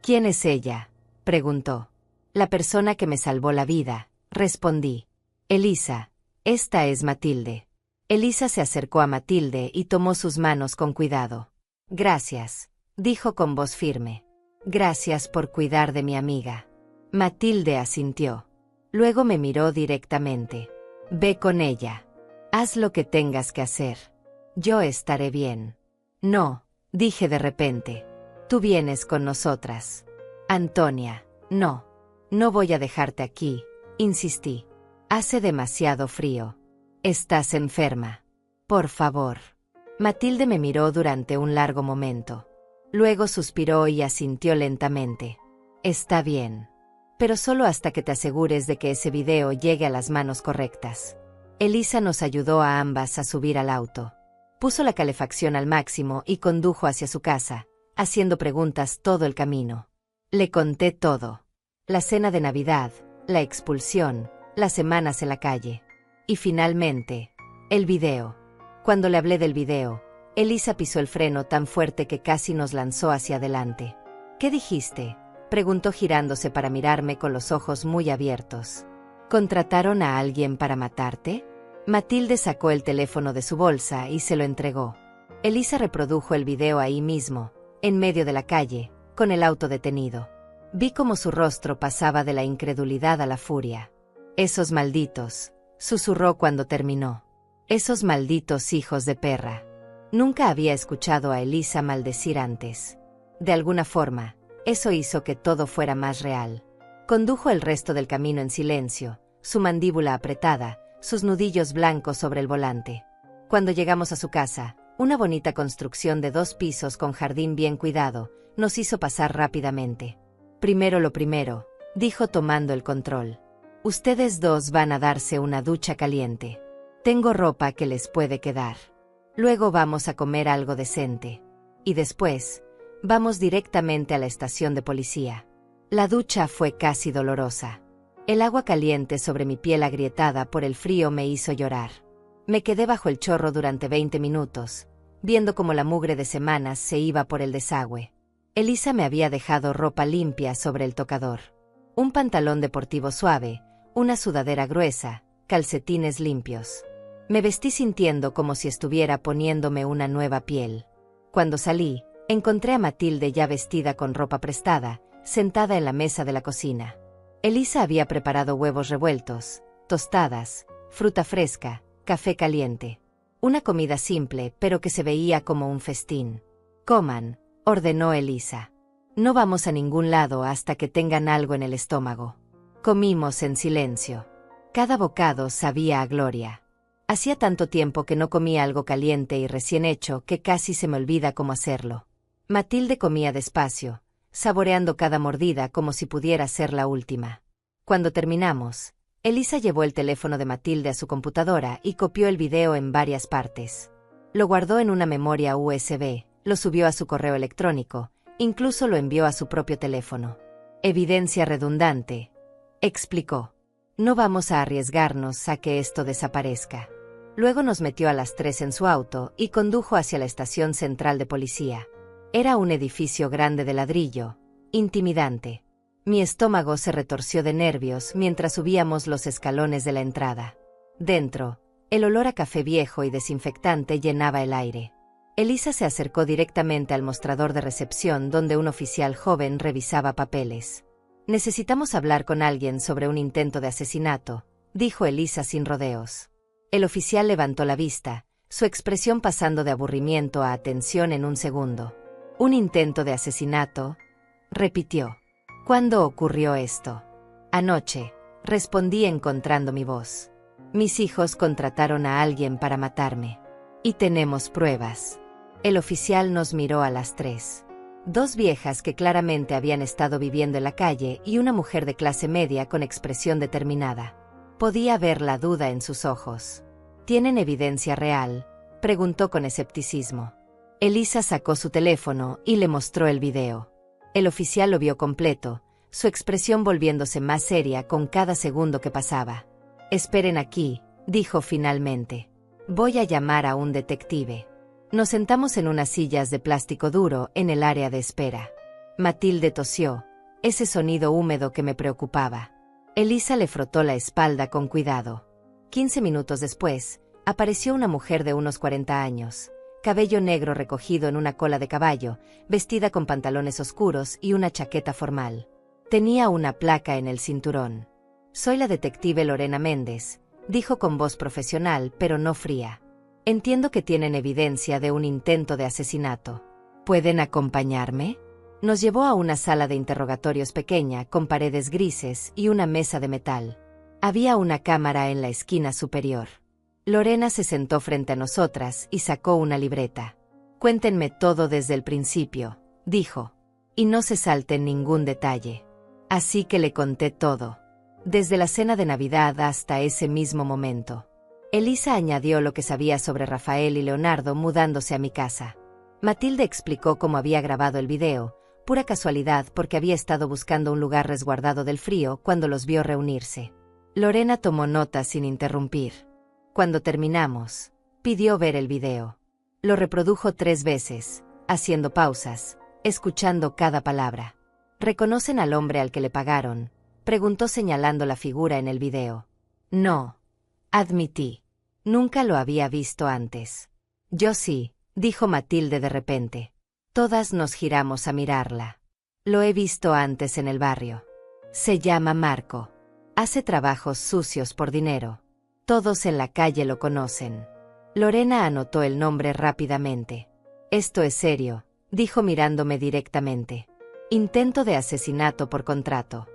¿Quién es ella?, preguntó. La persona que me salvó la vida, respondí. Elisa, esta es Matilde. Elisa se acercó a Matilde y tomó sus manos con cuidado. Gracias, dijo con voz firme. Gracias por cuidar de mi amiga. Matilde asintió. Luego me miró directamente. Ve con ella. Haz lo que tengas que hacer. Yo estaré bien. No, dije de repente. Tú vienes con nosotras. Antonia, no. No voy a dejarte aquí, insistí. Hace demasiado frío. Estás enferma. Por favor. Matilde me miró durante un largo momento. Luego suspiró y asintió lentamente. Está bien. Pero solo hasta que te asegures de que ese video llegue a las manos correctas. Elisa nos ayudó a ambas a subir al auto. Puso la calefacción al máximo y condujo hacia su casa, haciendo preguntas todo el camino. Le conté todo. La cena de Navidad, la expulsión, las semanas en la calle. Y finalmente, el video. Cuando le hablé del video, Elisa pisó el freno tan fuerte que casi nos lanzó hacia adelante. ¿Qué dijiste?, preguntó girándose para mirarme con los ojos muy abiertos. ¿Contrataron a alguien para matarte? Matilde sacó el teléfono de su bolsa y se lo entregó. Elisa reprodujo el video ahí mismo, en medio de la calle, con el auto detenido. Vi cómo su rostro pasaba de la incredulidad a la furia. Esos malditos, susurró cuando terminó. Esos malditos hijos de perra. Nunca había escuchado a Elisa maldecir antes. De alguna forma, eso hizo que todo fuera más real. Condujo el resto del camino en silencio, su mandíbula apretada, sus nudillos blancos sobre el volante. Cuando llegamos a su casa, una bonita construcción de 2 pisos con jardín bien cuidado, nos hizo pasar rápidamente. Primero lo primero, dijo tomando el control. Ustedes dos van a darse una ducha caliente. Tengo ropa que les puede quedar. Luego vamos a comer algo decente. Y después, vamos directamente a la estación de policía. La ducha fue casi dolorosa. El agua caliente sobre mi piel agrietada por el frío me hizo llorar. Me quedé bajo el chorro durante 20 minutos, viendo cómo la mugre de semanas se iba por el desagüe. Elisa me había dejado ropa limpia sobre el tocador. Un pantalón deportivo suave, una sudadera gruesa, calcetines limpios. Me vestí sintiendo como si estuviera poniéndome una nueva piel. Cuando salí, encontré a Matilde ya vestida con ropa prestada, sentada en la mesa de la cocina. Elisa había preparado huevos revueltos, tostadas, fruta fresca, café caliente. Una comida simple, pero que se veía como un festín. Coman, ordenó Elisa. No vamos a ningún lado hasta que tengan algo en el estómago. Comimos en silencio. Cada bocado sabía a gloria. Hacía tanto tiempo que no comía algo caliente y recién hecho que casi se me olvida cómo hacerlo. Matilde comía despacio, saboreando cada mordida como si pudiera ser la última. Cuando terminamos, Elisa llevó el teléfono de Matilde a su computadora y copió el video en varias partes. Lo guardó en una memoria USB, lo subió a su correo electrónico, incluso lo envió a su propio teléfono. Evidencia redundante, explicó. No vamos a arriesgarnos a que esto desaparezca. Luego nos metió a las 3 en su auto y condujo hacia la estación central de policía. Era un edificio grande de ladrillo, intimidante. Mi estómago se retorció de nervios mientras subíamos los escalones de la entrada. Dentro, el olor a café viejo y desinfectante llenaba el aire. Elisa se acercó directamente al mostrador de recepción donde un oficial joven revisaba papeles. «Necesitamos hablar con alguien sobre un intento de asesinato», dijo Elisa sin rodeos. El oficial levantó la vista, su expresión pasando de aburrimiento a atención en un segundo. «¿Un intento de asesinato?», repitió. «¿Cuándo ocurrió esto?» «Anoche», respondí encontrando mi voz. «Mis hijos contrataron a alguien para matarme. Y tenemos pruebas». El oficial nos miró a las tres. Dos viejas que claramente habían estado viviendo en la calle y una mujer de clase media con expresión determinada. Podía ver la duda en sus ojos. «¿Tienen evidencia real?», preguntó con escepticismo. Elisa sacó su teléfono y le mostró el video. El oficial lo vio completo, su expresión volviéndose más seria con cada segundo que pasaba. «Esperen aquí», dijo finalmente. «Voy a llamar a un detective». Nos sentamos en unas sillas de plástico duro en el área de espera. Matilde tosió, ese sonido húmedo que me preocupaba. Elisa le frotó la espalda con cuidado. 15 minutos después, apareció una mujer de unos 40 años, cabello negro recogido en una cola de caballo, vestida con pantalones oscuros y una chaqueta formal. Tenía una placa en el cinturón. «Soy la detective Lorena Méndez», dijo con voz profesional pero no fría. «Entiendo que tienen evidencia de un intento de asesinato. ¿Pueden acompañarme?». Nos llevó a una sala de interrogatorios pequeña con paredes grises y una mesa de metal. Había una cámara en la esquina superior. Lorena se sentó frente a nosotras y sacó una libreta. «Cuéntenme todo desde el principio», dijo. «Y no se salten ningún detalle». Así que le conté todo. Desde la cena de Navidad hasta ese mismo momento. Elisa añadió lo que sabía sobre Rafael y Leonardo mudándose a mi casa. Matilde explicó cómo había grabado el video, pura casualidad porque había estado buscando un lugar resguardado del frío cuando los vio reunirse. Lorena tomó nota sin interrumpir. Cuando terminamos, pidió ver el video. Lo reprodujo 3 veces, haciendo pausas, escuchando cada palabra. «¿Reconocen al hombre al que le pagaron?», preguntó señalando la figura en el video. «No», admití. «Nunca lo había visto antes». «Yo sí», dijo Matilde de repente. Todas nos giramos a mirarla. «Lo he visto antes en el barrio. Se llama Marco. Hace trabajos sucios por dinero. Todos en la calle lo conocen». Lorena anotó el nombre rápidamente. «Esto es serio», dijo mirándome directamente. «Intento de asesinato por contrato.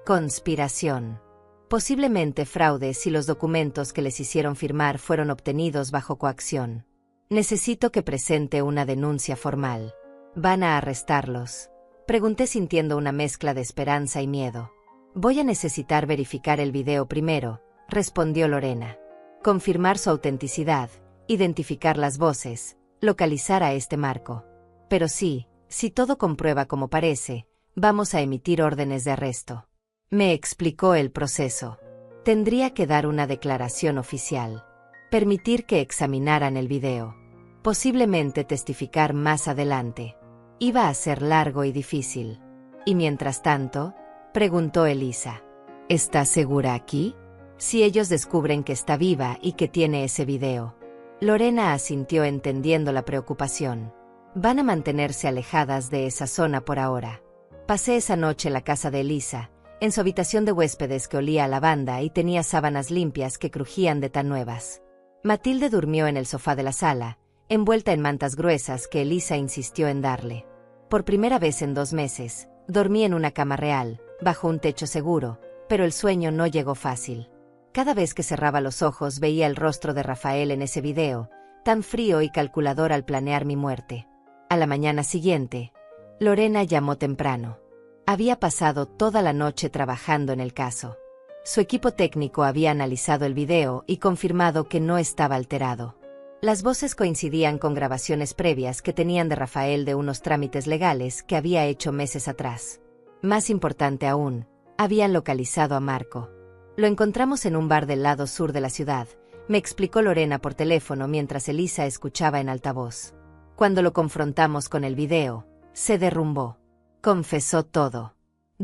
Conspiración. Posiblemente fraude si los documentos que les hicieron firmar fueron obtenidos bajo coacción. Necesito que presente una denuncia formal». «¿Van a arrestarlos?», pregunté sintiendo una mezcla de esperanza y miedo. «Voy a necesitar verificar el video primero», respondió Lorena. «Confirmar su autenticidad, identificar las voces, localizar a este Marco. Pero sí, si todo comprueba como parece, vamos a emitir órdenes de arresto». Me explicó el proceso. Tendría que dar una declaración oficial. Permitir que examinaran el video. Posiblemente testificar más adelante. Iba a ser largo y difícil. «¿Y mientras tanto?», preguntó Elisa. «¿Estás segura aquí? Si ellos descubren que está viva y que tiene ese video». Lorena asintió entendiendo la preocupación. «Van a mantenerse alejadas de esa zona por ahora». Pasé esa noche en la casa de Elisa, en su habitación de huéspedes que olía a lavanda y tenía sábanas limpias que crujían de tan nuevas. Matilde durmió en el sofá de la sala, envuelta en mantas gruesas que Elisa insistió en darle. Por primera vez en 2 meses, dormí en una cama real, bajo un techo seguro, pero el sueño no llegó fácil. Cada vez que cerraba los ojos veía el rostro de Rafael en ese video, tan frío y calculador al planear mi muerte. A la mañana siguiente, Lorena llamó temprano. Había pasado toda la noche trabajando en el caso. Su equipo técnico había analizado el video y confirmado que no estaba alterado. Las voces coincidían con grabaciones previas que tenían de Rafael de unos trámites legales que había hecho meses atrás. Más importante aún, habían localizado a Marco. «Lo encontramos en un bar del lado sur de la ciudad», me explicó Lorena por teléfono mientras Elisa escuchaba en altavoz. Cuando lo confrontamos con el video, se derrumbó. Confesó todo.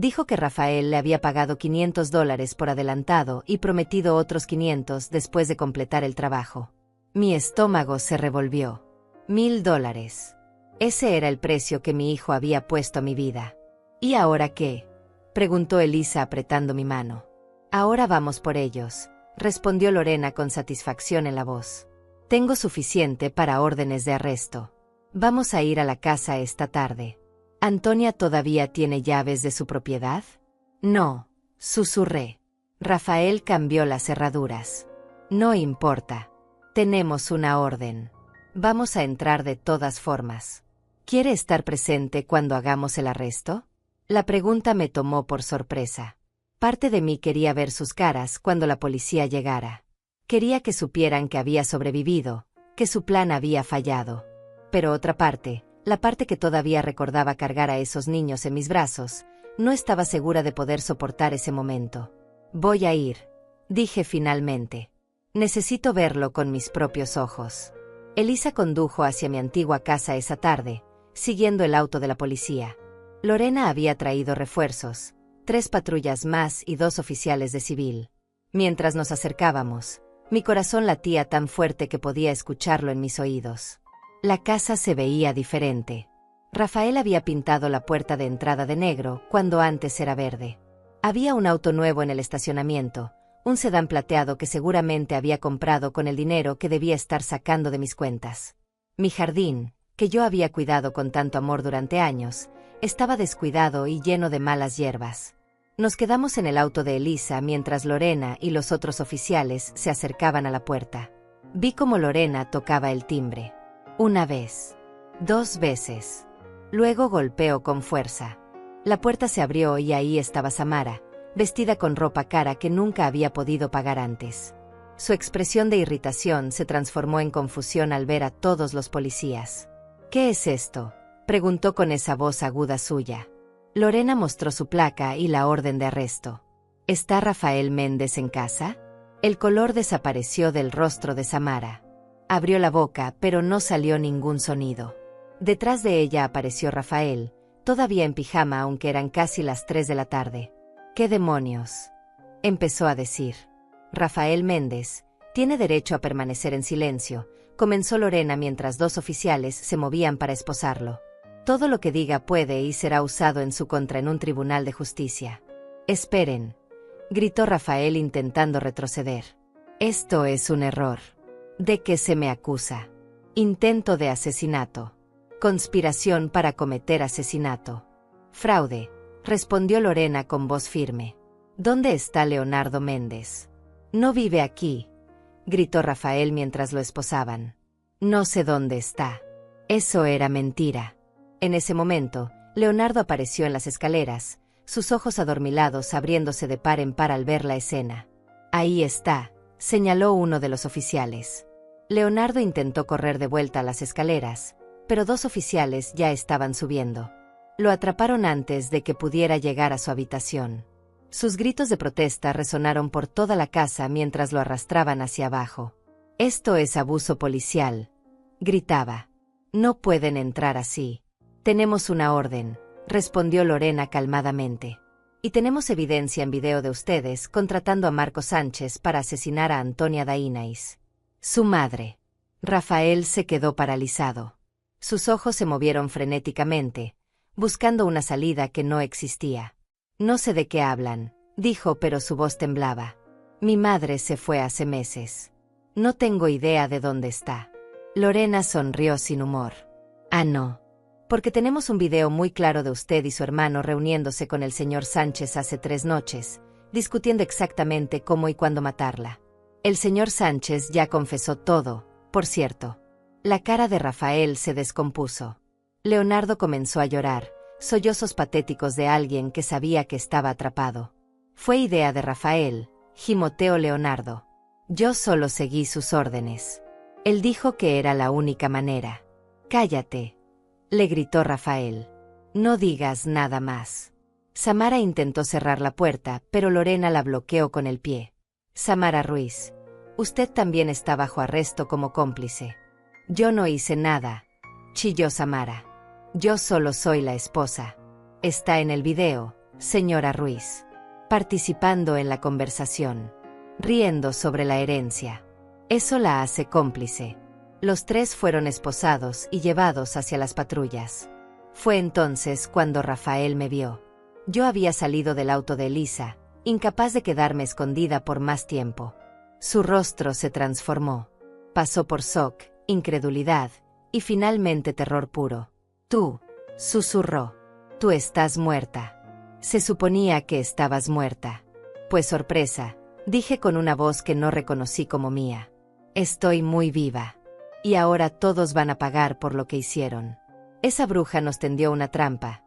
Dijo que Rafael le había pagado $500 por adelantado y prometido otros 500 después de completar el trabajo. Mi estómago se revolvió. $1000. Ese era el precio que mi hijo había puesto a mi vida. ¿Y ahora qué?, preguntó Elisa apretando mi mano. Ahora vamos por ellos, respondió Lorena con satisfacción en la voz. Tengo suficiente para órdenes de arresto. Vamos a ir a la casa esta tarde. ¿Antonia todavía tiene llaves de su propiedad? No, susurré. Rafael cambió las cerraduras. No importa. Tenemos una orden. Vamos a entrar de todas formas. ¿Quiere estar presente cuando hagamos el arresto? La pregunta me tomó por sorpresa. Parte de mí quería ver sus caras cuando la policía llegara. Quería que supieran que había sobrevivido, que su plan había fallado. Pero otra parte, la parte que todavía recordaba cargar a esos niños en mis brazos, no estaba segura de poder soportar ese momento. Voy a ir, dije finalmente. Necesito verlo con mis propios ojos. Elisa condujo hacia mi antigua casa esa tarde, siguiendo el auto de la policía. Lorena había traído refuerzos, 3 patrullas más y 2 oficiales de civil. Mientras nos acercábamos, mi corazón latía tan fuerte que podía escucharlo en mis oídos. La casa se veía diferente. Rafael había pintado la puerta de entrada de negro cuando antes era verde. Había un auto nuevo en el estacionamiento, un sedán plateado que seguramente había comprado con el dinero que debía estar sacando de mis cuentas. Mi jardín, que yo había cuidado con tanto amor durante años, estaba descuidado y lleno de malas hierbas. Nos quedamos en el auto de Elisa mientras Lorena y los otros oficiales se acercaban a la puerta. Vi cómo Lorena tocaba el timbre. 1 vez. 2 veces. Luego golpeó con fuerza. La puerta se abrió y ahí estaba Samara, vestida con ropa cara que nunca había podido pagar antes. Su expresión de irritación se transformó en confusión al ver a todos los policías. ¿Qué es esto?, preguntó con esa voz aguda suya. Lorena mostró su placa y la orden de arresto. ¿Está Rafael Méndez en casa? El color desapareció del rostro de Samara. Abrió la boca, pero no salió ningún sonido. Detrás de ella apareció Rafael, todavía en pijama aunque eran casi las 3 de la tarde. ¿Qué demonios?, empezó a decir. Rafael Méndez tiene derecho a permanecer en silencio, comenzó Lorena mientras 2 oficiales se movían para esposarlo. Todo lo que diga puede y será usado en su contra en un tribunal de justicia. Esperen, gritó Rafael intentando retroceder. Esto es un error. ¿De qué se me acusa? Intento de asesinato. Conspiración para cometer asesinato. Fraude, respondió Lorena con voz firme. ¿Dónde está Leonardo Méndez? No vive aquí, gritó Rafael mientras lo esposaban. No sé dónde está. Eso era mentira. En ese momento, Leonardo apareció en las escaleras, sus ojos adormilados abriéndose de par en par al ver la escena. Ahí está, señaló uno de los oficiales. Leonardo intentó correr de vuelta a las escaleras, pero 2 oficiales ya estaban subiendo. Lo atraparon antes de que pudiera llegar a su habitación. Sus gritos de protesta resonaron por toda la casa mientras lo arrastraban hacia abajo. «Esto es abuso policial», gritaba. «No pueden entrar así». «Tenemos una orden», respondió Lorena calmadamente. «Y tenemos evidencia en video de ustedes contratando a Marco Sánchez para asesinar a Antonia Dainais. Su madre». Rafael se quedó paralizado. Sus ojos se movieron frenéticamente, buscando una salida que no existía. «No sé de qué hablan», dijo, pero su voz temblaba. «Mi madre se fue hace meses. No tengo idea de dónde está». Lorena sonrió sin humor. «Ah, no. Porque tenemos un video muy claro de usted y su hermano reuniéndose con el señor Sánchez hace 3 noches, discutiendo exactamente cómo y cuándo matarla. El señor Sánchez ya confesó todo, por cierto». La cara de Rafael se descompuso. Leonardo comenzó a llorar, sollozos patéticos de alguien que sabía que estaba atrapado. «Fue idea de Rafael», gimoteó Leonardo. «Yo solo seguí sus órdenes. Él dijo que era la única manera». «Cállate», le gritó Rafael. «No digas nada más». Samara intentó cerrar la puerta, pero Lorena la bloqueó con el pie. «Samara Ruiz, usted también está bajo arresto como cómplice». «Yo no hice nada», chilló Samara. «Yo solo soy la esposa. Está en el video», señora Ruiz. Participando en la conversación. Riendo sobre la herencia. Eso la hace cómplice. Los tres fueron esposados y llevados hacia las patrullas. Fue entonces cuando Rafael me vio. Yo había salido del auto de Elisa, incapaz de quedarme escondida por más tiempo. Su rostro se transformó. Pasó por shock, incredulidad y finalmente terror puro. Tú, susurró. Tú estás muerta. Se suponía que estabas muerta. Pues sorpresa, dije con una voz que no reconocí como mía. Estoy muy viva. Y ahora todos van a pagar por lo que hicieron. Esa bruja nos tendió una trampa,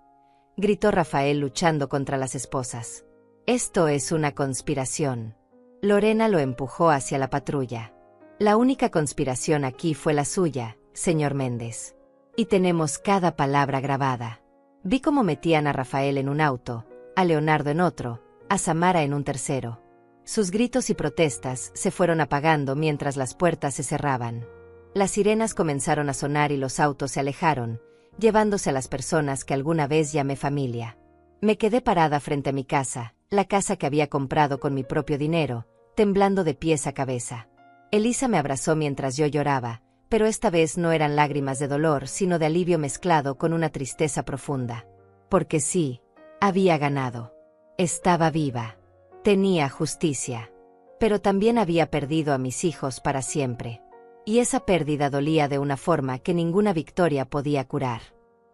gritó Rafael luchando contra las esposas. Esto es una conspiración. Lorena lo empujó hacia la patrulla. La única conspiración aquí fue la suya, señor Méndez. Y tenemos cada palabra grabada. Vi cómo metían a Rafael en un auto, a Leonardo en otro, a Samara en un tercero. Sus gritos y protestas se fueron apagando mientras las puertas se cerraban. Las sirenas comenzaron a sonar y los autos se alejaron, llevándose a las personas que alguna vez llamé familia. Me quedé parada frente a mi casa, la casa que había comprado con mi propio dinero, temblando de pies a cabeza. Elisa me abrazó mientras yo lloraba, pero esta vez no eran lágrimas de dolor, sino de alivio mezclado con una tristeza profunda. Porque sí, había ganado. Estaba viva. Tenía justicia. Pero también había perdido a mis hijos para siempre. Y esa pérdida dolía de una forma que ninguna victoria podía curar.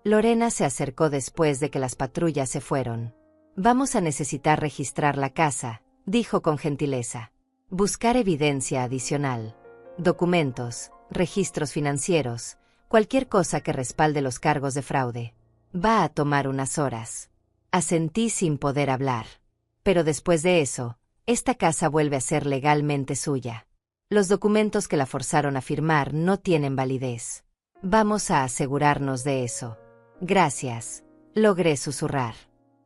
Lorena se acercó después de que las patrullas se fueron. Vamos a necesitar registrar la casa, dijo con gentileza. Buscar evidencia adicional. Documentos, registros financieros, cualquier cosa que respalde los cargos de fraude. Va a tomar unas horas. Asentí sin poder hablar. Pero después de eso, esta casa vuelve a ser legalmente suya. Los documentos que la forzaron a firmar no tienen validez. Vamos a asegurarnos de eso. Gracias, logré susurrar.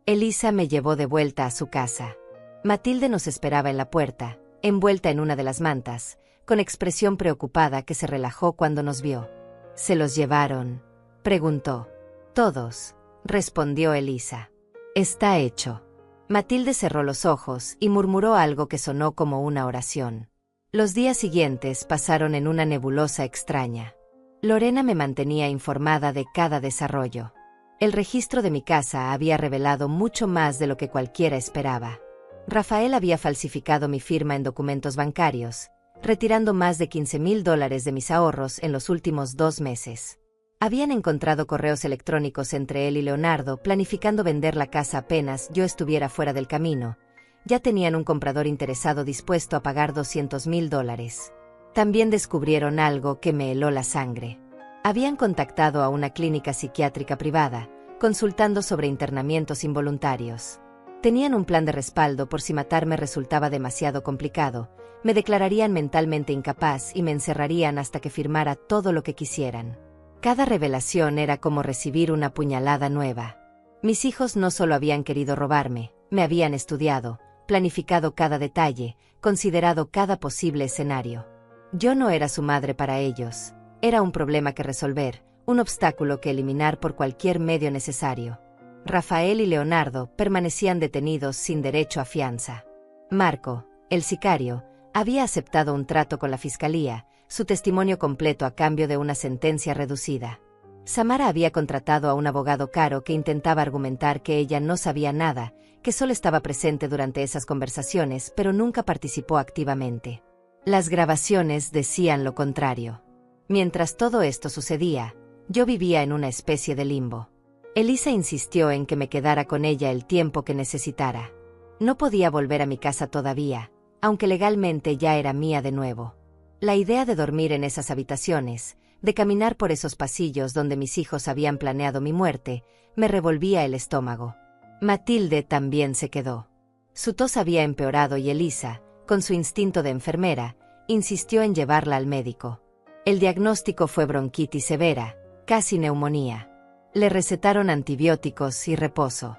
Elisa me llevó de vuelta a su casa. Matilde nos esperaba en la puerta, envuelta en una de las mantas, con expresión preocupada que se relajó cuando nos vio. ¿Se los llevaron?, preguntó. Todos, respondió Elisa. Está hecho. Matilde cerró los ojos y murmuró algo que sonó como una oración. Los días siguientes pasaron en una nebulosa extraña. Lorena me mantenía informada de cada desarrollo. El registro de mi casa había revelado mucho más de lo que cualquiera esperaba. Rafael había falsificado mi firma en documentos bancarios, retirando más de $15,000 de mis ahorros en los últimos 2 meses. Habían encontrado correos electrónicos entre él y Leonardo planificando vender la casa apenas yo estuviera fuera del camino. Ya tenían un comprador interesado dispuesto a pagar $200,000. También descubrieron algo que me heló la sangre. Habían contactado a una clínica psiquiátrica privada, consultando sobre internamientos involuntarios. Tenían un plan de respaldo por si matarme resultaba demasiado complicado. Me declararían mentalmente incapaz y me encerrarían hasta que firmara todo lo que quisieran. Cada revelación era como recibir una puñalada nueva. Mis hijos no solo habían querido robarme, me habían estudiado, planificado cada detalle, considerado cada posible escenario. Yo no era su madre para ellos. Era un problema que resolver, un obstáculo que eliminar por cualquier medio necesario. Rafael y Leonardo permanecían detenidos sin derecho a fianza. Marco, el sicario, había aceptado un trato con la fiscalía, su testimonio completo a cambio de una sentencia reducida. Samara había contratado a un abogado caro que intentaba argumentar que ella no sabía nada, que solo estaba presente durante esas conversaciones, pero nunca participó activamente. Las grabaciones decían lo contrario. Mientras todo esto sucedía, yo vivía en una especie de limbo. Elisa insistió en que me quedara con ella el tiempo que necesitara. No podía volver a mi casa todavía, aunque legalmente ya era mía de nuevo. La idea de dormir en esas habitaciones, de caminar por esos pasillos donde mis hijos habían planeado mi muerte, me revolvía el estómago. Matilde también se quedó. Su tos había empeorado y Elisa, con su instinto de enfermera, insistió en llevarla al médico. El diagnóstico fue bronquitis severa, casi neumonía. Le recetaron antibióticos y reposo.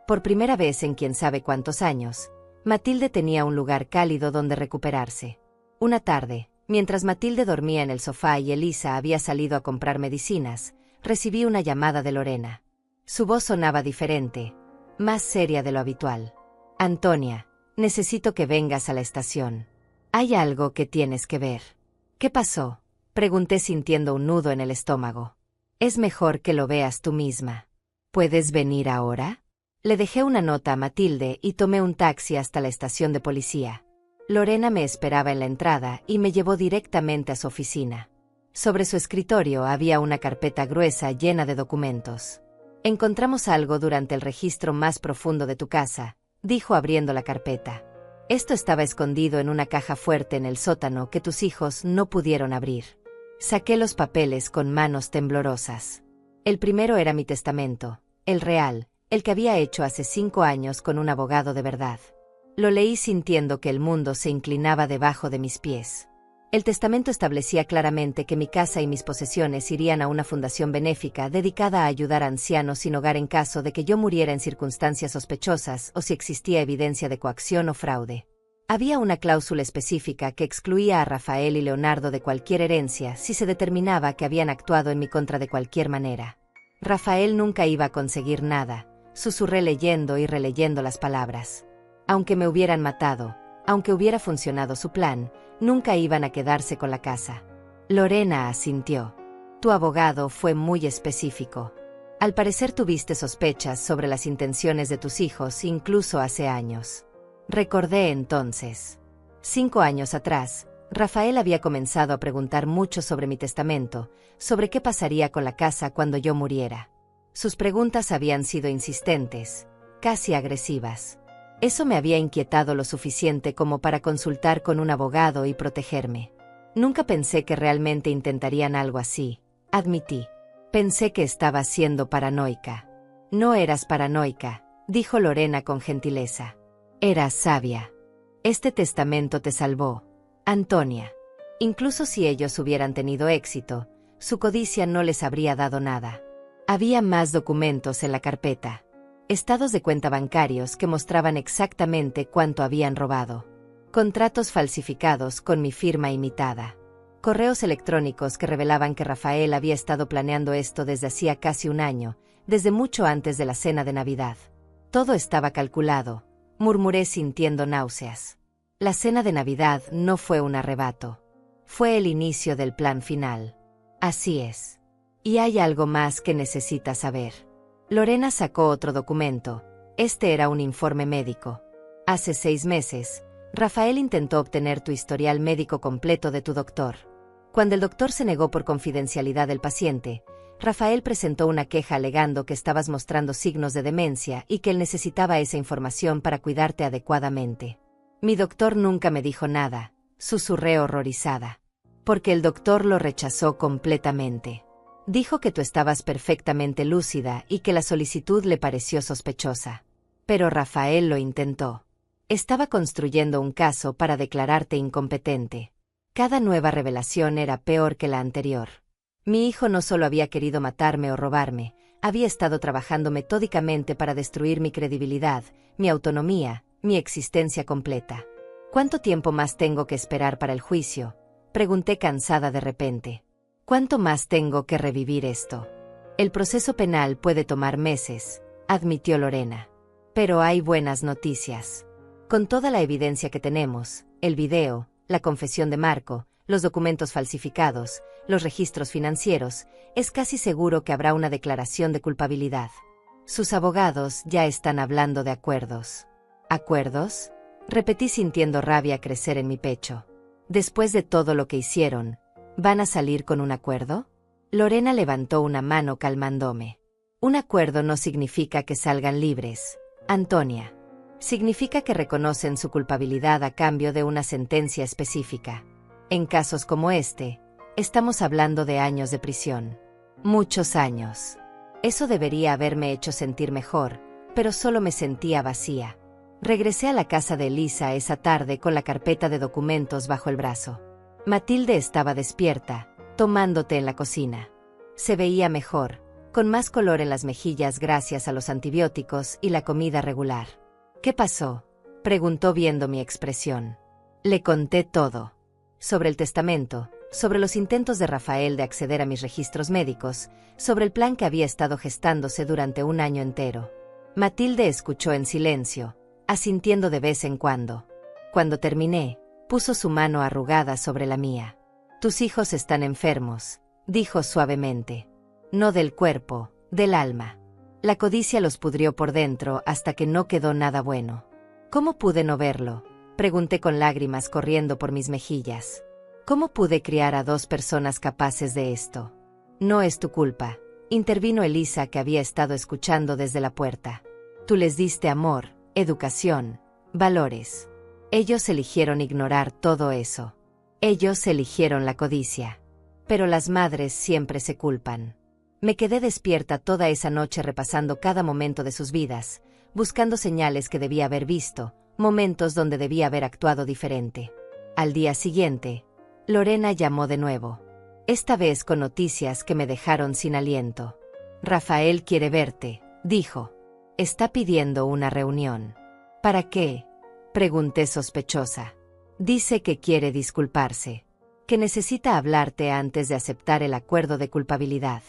Por primera vez en quién sabe cuántos años, Matilde tenía un lugar cálido donde recuperarse. Una tarde, mientras Matilde dormía en el sofá y Elisa había salido a comprar medicinas, recibí una llamada de Lorena. Su voz sonaba diferente, más seria de lo habitual. Antonia, necesito que vengas a la estación. Hay algo que tienes que ver. ¿Qué pasó? Pregunté sintiendo un nudo en el estómago. Es mejor que lo veas tú misma. ¿Puedes venir ahora? Le dejé una nota a Matilde y tomé un taxi hasta la estación de policía. Lorena me esperaba en la entrada y me llevó directamente a su oficina. Sobre su escritorio había una carpeta gruesa llena de documentos. Encontramos algo durante el registro más profundo de tu casa, dijo abriendo la carpeta. Esto estaba escondido en una caja fuerte en el sótano que tus hijos no pudieron abrir. Saqué los papeles con manos temblorosas. El primero era mi testamento, el real, el que había hecho hace 5 años con un abogado de verdad. Lo leí sintiendo que el mundo se inclinaba debajo de mis pies. El testamento establecía claramente que mi casa y mis posesiones irían a una fundación benéfica dedicada a ayudar a ancianos sin hogar en caso de que yo muriera en circunstancias sospechosas o si existía evidencia de coacción o fraude. Había una cláusula específica que excluía a Rafael y Leonardo de cualquier herencia si se determinaba que habían actuado en mi contra de cualquier manera. Rafael nunca iba a conseguir nada, susurré leyendo y releyendo las palabras. Aunque me hubieran matado, aunque hubiera funcionado su plan, nunca iban a quedarse con la casa. Lorena asintió. Tu abogado fue muy específico. Al parecer tuviste sospechas sobre las intenciones de tus hijos incluso hace años. Recordé entonces. 5 años atrás, Rafael había comenzado a preguntar mucho sobre mi testamento, sobre qué pasaría con la casa cuando yo muriera. Sus preguntas habían sido insistentes, casi agresivas. Eso me había inquietado lo suficiente como para consultar con un abogado y protegerme. Nunca pensé que realmente intentarían algo así, admití. Pensé que estaba siendo paranoica. No eras paranoica, dijo Lorena con gentileza. Eras sabia. Este testamento te salvó, Antonia. Incluso si ellos hubieran tenido éxito, su codicia no les habría dado nada. Había más documentos en la carpeta. Estados de cuenta bancarios que mostraban exactamente cuánto habían robado. Contratos falsificados con mi firma imitada. Correos electrónicos que revelaban que Rafael había estado planeando esto desde hacía casi un año, desde mucho antes de la cena de Navidad. Todo estaba calculado, murmuré sintiendo náuseas. La cena de Navidad no fue un arrebato. Fue el inicio del plan final. Así es. Y hay algo más que necesitas saber. Lorena sacó otro documento. Este era un informe médico. Hace 6 meses, Rafael intentó obtener tu historial médico completo de tu doctor. Cuando el doctor se negó por confidencialidad del paciente, Rafael presentó una queja alegando que estabas mostrando signos de demencia y que él necesitaba esa información para cuidarte adecuadamente. Mi doctor nunca me dijo nada, susurré horrorizada. Porque el doctor lo rechazó completamente. Dijo que tú estabas perfectamente lúcida y que la solicitud le pareció sospechosa. Pero Rafael lo intentó. Estaba construyendo un caso para declararte incompetente. Cada nueva revelación era peor que la anterior. Mi hijo no solo había querido matarme o robarme, había estado trabajando metódicamente para destruir mi credibilidad, mi autonomía, mi existencia completa. ¿Cuánto tiempo más tengo que esperar para el juicio? Pregunté cansada de repente. ¿Cuánto más tengo que revivir esto? El proceso penal puede tomar meses, admitió Lorena. Pero hay buenas noticias. Con toda la evidencia que tenemos, el video, la confesión de Marco, los documentos falsificados, los registros financieros, es casi seguro que habrá una declaración de culpabilidad. Sus abogados ya están hablando de acuerdos. ¿Acuerdos? Repetí sintiendo rabia crecer en mi pecho. Después de todo lo que hicieron, ¿van a salir con un acuerdo? Lorena levantó una mano calmándome. Un acuerdo no significa que salgan libres, Antonia. Significa que reconocen su culpabilidad a cambio de una sentencia específica. En casos como este, estamos hablando de años de prisión. Muchos años. Eso debería haberme hecho sentir mejor, pero solo me sentía vacía. Regresé a la casa de Elisa esa tarde con la carpeta de documentos bajo el brazo. Matilde estaba despierta, tomando té en la cocina. Se veía mejor, con más color en las mejillas gracias a los antibióticos y la comida regular. ¿Qué pasó?, preguntó viendo mi expresión. Le conté todo. Sobre el testamento, sobre los intentos de Rafael de acceder a mis registros médicos, sobre el plan que había estado gestándose durante un año entero. Matilde escuchó en silencio, asintiendo de vez en cuando. Cuando terminé, puso su mano arrugada sobre la mía. Tus hijos están enfermos, dijo suavemente. No del cuerpo, del alma. La codicia los pudrió por dentro hasta que no quedó nada bueno. ¿Cómo pude no verlo?, pregunté con lágrimas corriendo por mis mejillas. ¿Cómo pude criar a dos personas capaces de esto? No es tu culpa, intervino Elisa, que había estado escuchando desde la puerta. Tú les diste amor, educación, valores. Ellos eligieron ignorar todo eso. Ellos eligieron la codicia. Pero las madres siempre se culpan. Me quedé despierta toda esa noche repasando cada momento de sus vidas, buscando señales que debía haber visto, momentos donde debía haber actuado diferente. Al día siguiente, Lorena llamó de nuevo. Esta vez con noticias que me dejaron sin aliento. Rafael quiere verte, dijo. Está pidiendo una reunión. ¿Para qué?, pregunté sospechosa. Dice que quiere disculparse. Que necesita hablarte antes de aceptar el acuerdo de culpabilidad.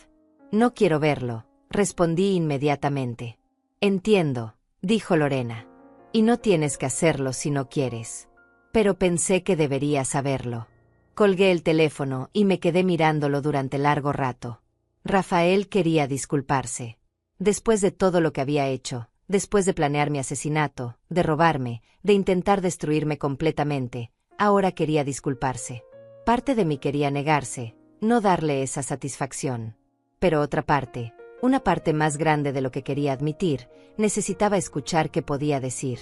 No quiero verlo, respondí inmediatamente. Entiendo, dijo Lorena. Y no tienes que hacerlo si no quieres. Pero pensé que deberías saberlo. Colgué el teléfono y me quedé mirándolo durante largo rato. Rafael quería disculparse. Después de todo lo que había hecho, después de planear mi asesinato, de robarme, de intentar destruirme completamente, ahora quería disculparse. Parte de mí quería negarse, no darle esa satisfacción. Pero otra parte, una parte más grande de lo que quería admitir, necesitaba escuchar qué podía decir.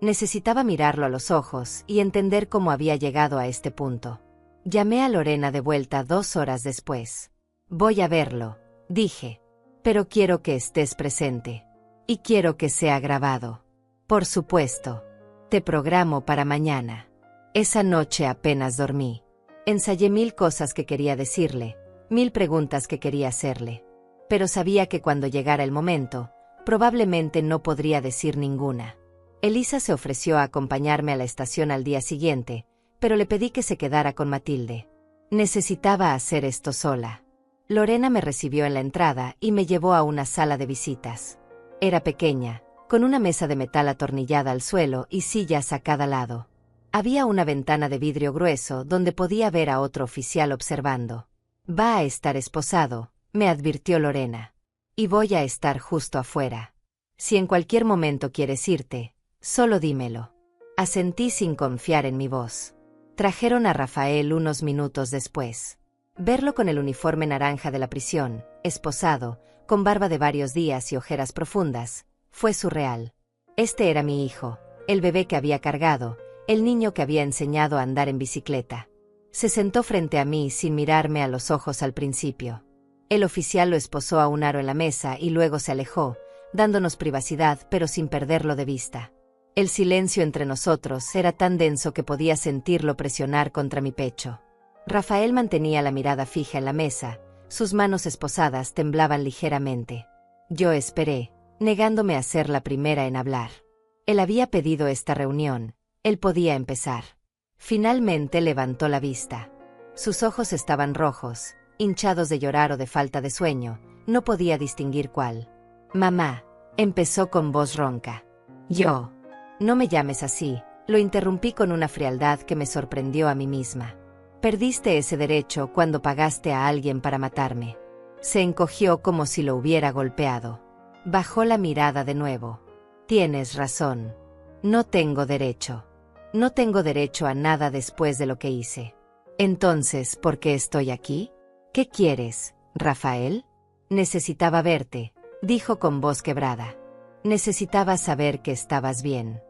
Necesitaba mirarlo a los ojos y entender cómo había llegado a este punto. Llamé a Lorena de vuelta 2 horas después. Voy a verlo, dije. Pero quiero que estés presente. Y quiero que sea grabado. Por supuesto. Te programo para mañana. Esa noche apenas dormí. Ensayé 1000 cosas que quería decirle, 1000 preguntas que quería hacerle. Pero sabía que cuando llegara el momento, probablemente no podría decir ninguna. Elisa se ofreció a acompañarme a la estación al día siguiente, pero le pedí que se quedara con Matilde. Necesitaba hacer esto sola. Lorena me recibió en la entrada y me llevó a una sala de visitas. Era pequeña, con una mesa de metal atornillada al suelo y sillas a cada lado. Había una ventana de vidrio grueso donde podía ver a otro oficial observando. Va a estar esposado, me advirtió Lorena. Y voy a estar justo afuera. Si en cualquier momento quieres irte, solo dímelo. Asentí sin confiar en mi voz. Trajeron a Rafael unos minutos después. Verlo con el uniforme naranja de la prisión, esposado, con barba de varios días y ojeras profundas, fue surreal. Este era mi hijo, el bebé que había cargado, el niño que había enseñado a andar en bicicleta. Se sentó frente a mí sin mirarme a los ojos al principio. El oficial lo esposó a un aro en la mesa y luego se alejó, dándonos privacidad pero sin perderlo de vista. El silencio entre nosotros era tan denso que podía sentirlo presionar contra mi pecho. Rafael mantenía la mirada fija en la mesa, sus manos esposadas temblaban ligeramente. Yo esperé, negándome a ser la primera en hablar. Él había pedido esta reunión, él podía empezar. Finalmente levantó la vista. Sus ojos estaban rojos, hinchados de llorar o de falta de sueño, no podía distinguir cuál. Mamá, empezó con voz ronca. Yo. No me llames así, lo interrumpí con una frialdad que me sorprendió a mí misma. Perdiste ese derecho cuando pagaste a alguien para matarme. Se encogió como si lo hubiera golpeado. Bajó la mirada de nuevo. Tienes razón. No tengo derecho. No tengo derecho a nada después de lo que hice. Entonces, ¿por qué estoy aquí? ¿Qué quieres, Rafael? Necesitaba verte, dijo con voz quebrada. Necesitaba saber que estabas bien.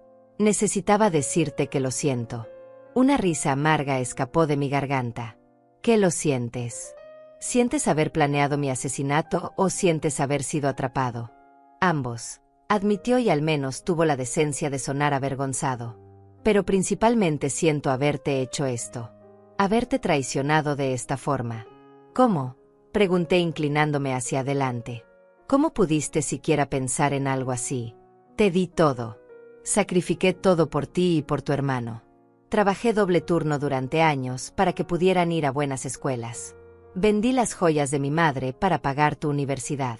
Necesitaba decirte que lo siento. Una risa amarga escapó de mi garganta. ¿Qué lo sientes? ¿Sientes haber planeado mi asesinato o sientes haber sido atrapado? Ambos, admitió y al menos tuvo la decencia de sonar avergonzado. Pero principalmente siento haberte hecho esto. Haberte traicionado de esta forma. ¿Cómo? Pregunté inclinándome hacia adelante. ¿Cómo pudiste siquiera pensar en algo así? Te di todo. Sacrifiqué todo por ti y por tu hermano. Trabajé doble turno durante años para que pudieran ir a buenas escuelas. Vendí las joyas de mi madre para pagar tu universidad.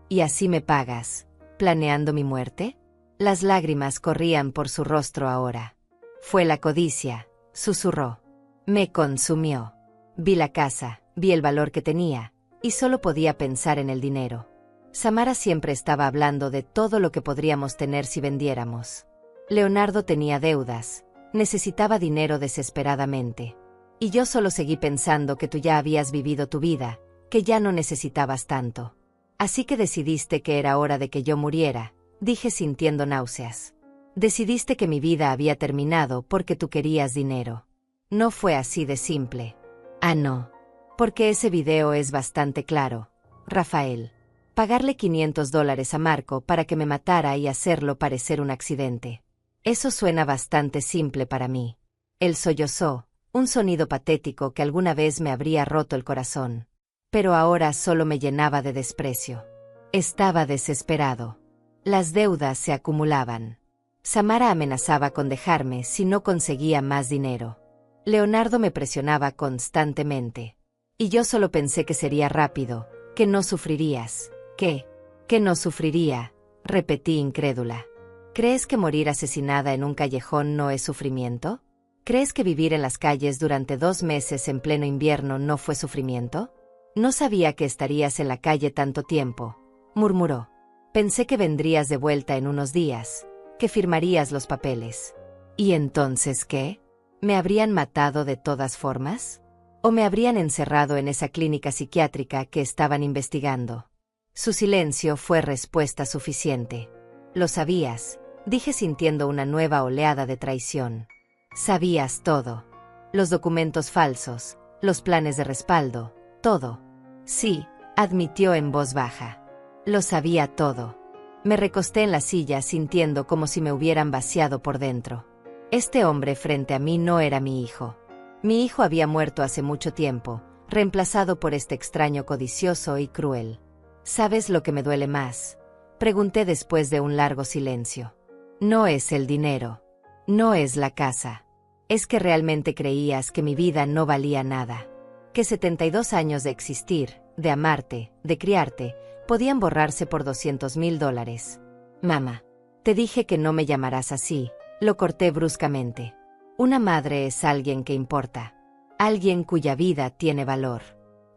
Y así me pagas. ¿Planeando mi muerte? Las lágrimas corrían por su rostro ahora. Fue la codicia, susurró. Me consumió. Vi la casa, vi el valor que tenía, y solo podía pensar en el dinero. Samara siempre estaba hablando de todo lo que podríamos tener si vendiéramos. Leonardo tenía deudas, necesitaba dinero desesperadamente. Y yo solo seguí pensando que tú ya habías vivido tu vida, que ya no necesitabas tanto. Así que decidiste que era hora de que yo muriera, dije sintiendo náuseas. Decidiste que mi vida había terminado porque tú querías dinero. No fue así de simple. Ah, no. Porque ese video es bastante claro. Rafael. Pagarle $500 a Marco para que me matara y hacerlo parecer un accidente. Eso suena bastante simple para mí. Él sollozó, un sonido patético que alguna vez me habría roto el corazón. Pero ahora solo me llenaba de desprecio. Estaba desesperado. Las deudas se acumulaban. Samara amenazaba con dejarme si no conseguía más dinero. Leonardo me presionaba constantemente. Y yo solo pensé que sería rápido, que no sufrirías. ¿Qué? ¿Que no sufriría? Repetí incrédula. ¿Crees que morir asesinada en un callejón no es sufrimiento? ¿Crees que vivir en las calles durante 2 meses en pleno invierno no fue sufrimiento? No sabía que estarías en la calle tanto tiempo, murmuró. Pensé que vendrías de vuelta en unos días, que firmarías los papeles. ¿Y entonces qué? ¿Me habrían matado de todas formas? ¿O me habrían encerrado en esa clínica psiquiátrica que estaban investigando? Su silencio fue respuesta suficiente. Lo sabías, dije sintiendo una nueva oleada de traición. Sabías todo. Los documentos falsos, los planes de respaldo, todo. Sí, admitió en voz baja. Lo sabía todo. Me recosté en la silla sintiendo como si me hubieran vaciado por dentro. Este hombre frente a mí no era mi hijo. Mi hijo había muerto hace mucho tiempo, reemplazado por este extraño codicioso y cruel. ¿Sabes lo que me duele más? Pregunté después de un largo silencio. No es el dinero. No es la casa. Es que realmente creías que mi vida no valía nada. Que 72 años de existir, de amarte, de criarte, podían borrarse por $200,000. Mamá, te dije que no me llamarás así, lo corté bruscamente. Una madre es alguien que importa. Alguien cuya vida tiene valor.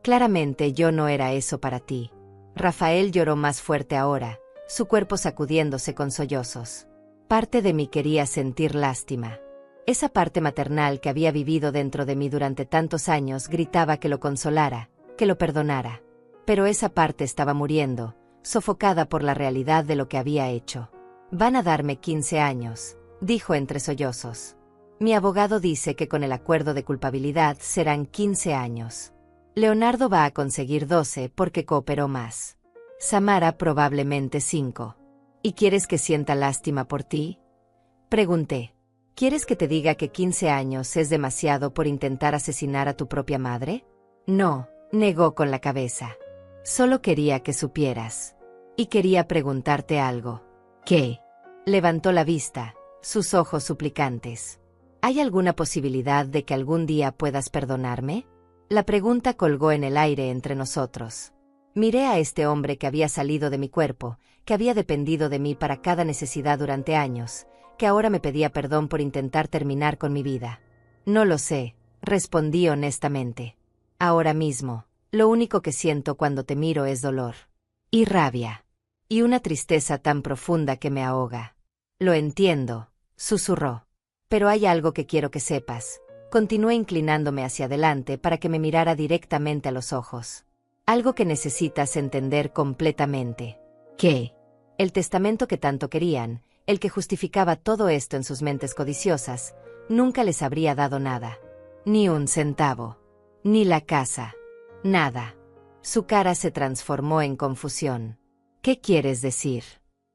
Claramente yo no era eso para ti. Rafael lloró más fuerte ahora, su cuerpo sacudiéndose con sollozos. Parte de mí quería sentir lástima. Esa parte maternal que había vivido dentro de mí durante tantos años gritaba que lo consolara, que lo perdonara. Pero esa parte estaba muriendo, sofocada por la realidad de lo que había hecho. Van a darme 15 años, dijo entre sollozos. Mi abogado dice que con el acuerdo de culpabilidad serán 15 años. Leonardo va a conseguir 12 porque cooperó más. Samara probablemente 5. ¿Y quieres que sienta lástima por ti? Pregunté. ¿Quieres que te diga que 15 años es demasiado por intentar asesinar a tu propia madre? No, negó con la cabeza. Solo quería que supieras. Y quería preguntarte algo. ¿Qué? Levantó la vista, sus ojos suplicantes. ¿Hay alguna posibilidad de que algún día puedas perdonarme? La pregunta colgó en el aire entre nosotros. Miré a este hombre que había salido de mi cuerpo, que había dependido de mí para cada necesidad durante años, que ahora me pedía perdón por intentar terminar con mi vida. No lo sé, respondí honestamente. Ahora mismo, lo único que siento cuando te miro es dolor. Y rabia. Y una tristeza tan profunda que me ahoga. Lo entiendo, susurró. Pero hay algo que quiero que sepas. Continué inclinándome hacia adelante para que me mirara directamente a los ojos. Algo que necesitas entender completamente. ¿Qué? El testamento que tanto querían, el que justificaba todo esto en sus mentes codiciosas, nunca les habría dado nada. Ni un centavo. Ni la casa. Nada. Su cara se transformó en confusión. ¿Qué quieres decir?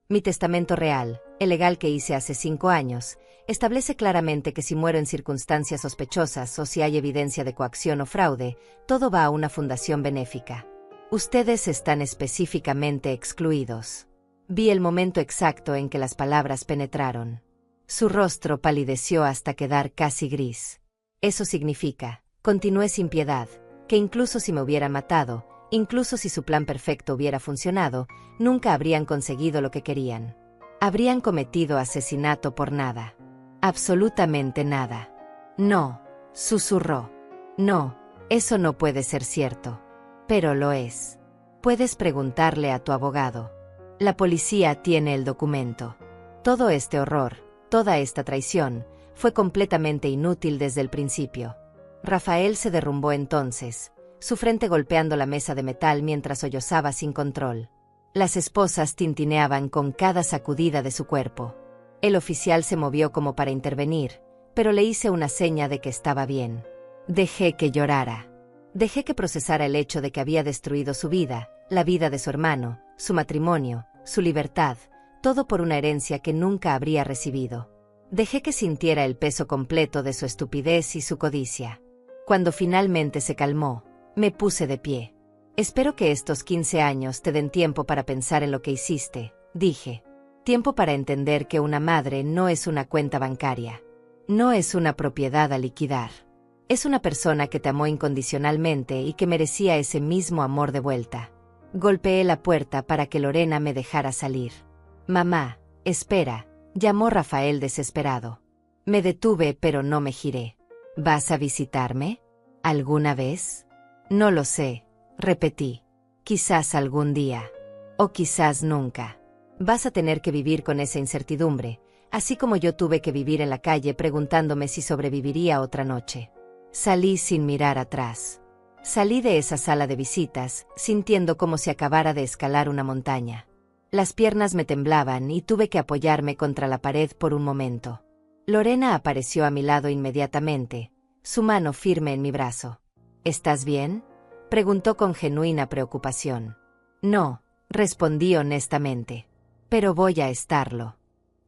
Mi testamento real, el legal que hice hace 5 años, establece claramente que si muero en circunstancias sospechosas o si hay evidencia de coacción o fraude, todo va a una fundación benéfica. Ustedes están específicamente excluidos. Vi el momento exacto en que las palabras penetraron. Su rostro palideció hasta quedar casi gris. Eso significa, continué sin piedad, que incluso si me hubieran matado, Incluso si su plan perfecto hubiera funcionado, nunca habrían conseguido lo que querían. Habrían cometido asesinato por nada. Absolutamente nada. No, susurró. No, eso no puede ser cierto. Pero lo es. Puedes preguntarle a tu abogado. La policía tiene el documento. Todo este horror, toda esta traición, fue completamente inútil desde el principio. Rafael se derrumbó entonces, su frente golpeando la mesa de metal mientras sollozaba sin control. Las esposas tintineaban con cada sacudida de su cuerpo. El oficial se movió como para intervenir, pero le hice una seña de que estaba bien. Dejé que llorara. Dejé que procesara el hecho de que había destruido su vida, la vida de su hermano, su matrimonio, su libertad, todo por una herencia que nunca habría recibido. Dejé que sintiera el peso completo de su estupidez y su codicia. Cuando finalmente se calmó, me puse de pie. Espero que estos 15 años te den tiempo para pensar en lo que hiciste, dije. Tiempo para entender que una madre no es una cuenta bancaria. No es una propiedad a liquidar. Es una persona que te amó incondicionalmente y que merecía ese mismo amor de vuelta. Golpeé la puerta para que Lorena me dejara salir. Mamá, espera, llamó Rafael desesperado. Me detuve pero no me giré. ¿Vas a visitarme? ¿Alguna vez? No lo sé, repetí. Quizás algún día. O quizás nunca. Vas a tener que vivir con esa incertidumbre, así como yo tuve que vivir en la calle preguntándome si sobreviviría otra noche. Salí sin mirar atrás. Salí de esa sala de visitas, sintiendo como si acabara de escalar una montaña. Las piernas me temblaban y tuve que apoyarme contra la pared por un momento. Lorena apareció a mi lado inmediatamente, su mano firme en mi brazo. ¿Estás bien?, preguntó con genuina preocupación. No, respondí honestamente. Pero voy a estarlo.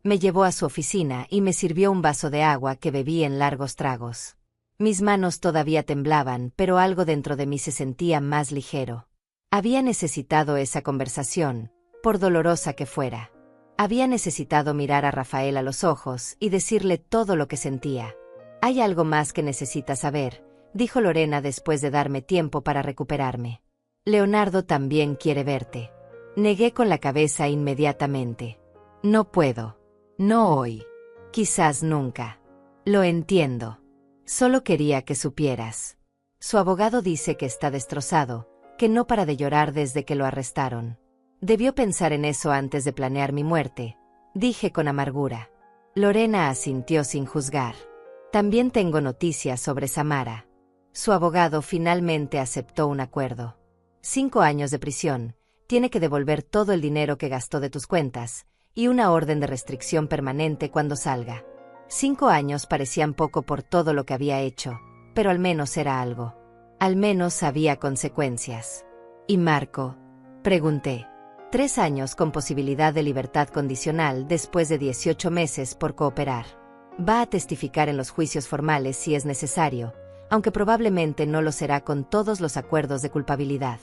Me llevó a su oficina y me sirvió un vaso de agua que bebí en largos tragos. Mis manos todavía temblaban, pero algo dentro de mí se sentía más ligero. Había necesitado esa conversación, por dolorosa que fuera. Había necesitado mirar a Rafael a los ojos y decirle todo lo que sentía. «Hay algo más que necesitas saber», dijo Lorena después de darme tiempo para recuperarme. «Leonardo también quiere verte». Negué con la cabeza inmediatamente. «No puedo. No hoy. Quizás nunca». «Lo entiendo. Solo quería que supieras. Su abogado dice que está destrozado, que no para de llorar desde que lo arrestaron. Debió pensar en eso antes de planear mi muerte», dije con amargura. Lorena asintió sin juzgar. «También tengo noticias sobre Samara». Su abogado finalmente aceptó un acuerdo. 5 años de prisión, tiene que devolver todo el dinero que gastó de tus cuentas, y una orden de restricción permanente cuando salga. 5 años parecían poco por todo lo que había hecho, pero al menos era algo. Al menos había consecuencias. ¿Y Marco?, pregunté. 3 años con posibilidad de libertad condicional después de 18 meses por cooperar. Va a testificar en los juicios formales si es necesario, aunque probablemente no lo será con todos los acuerdos de culpabilidad.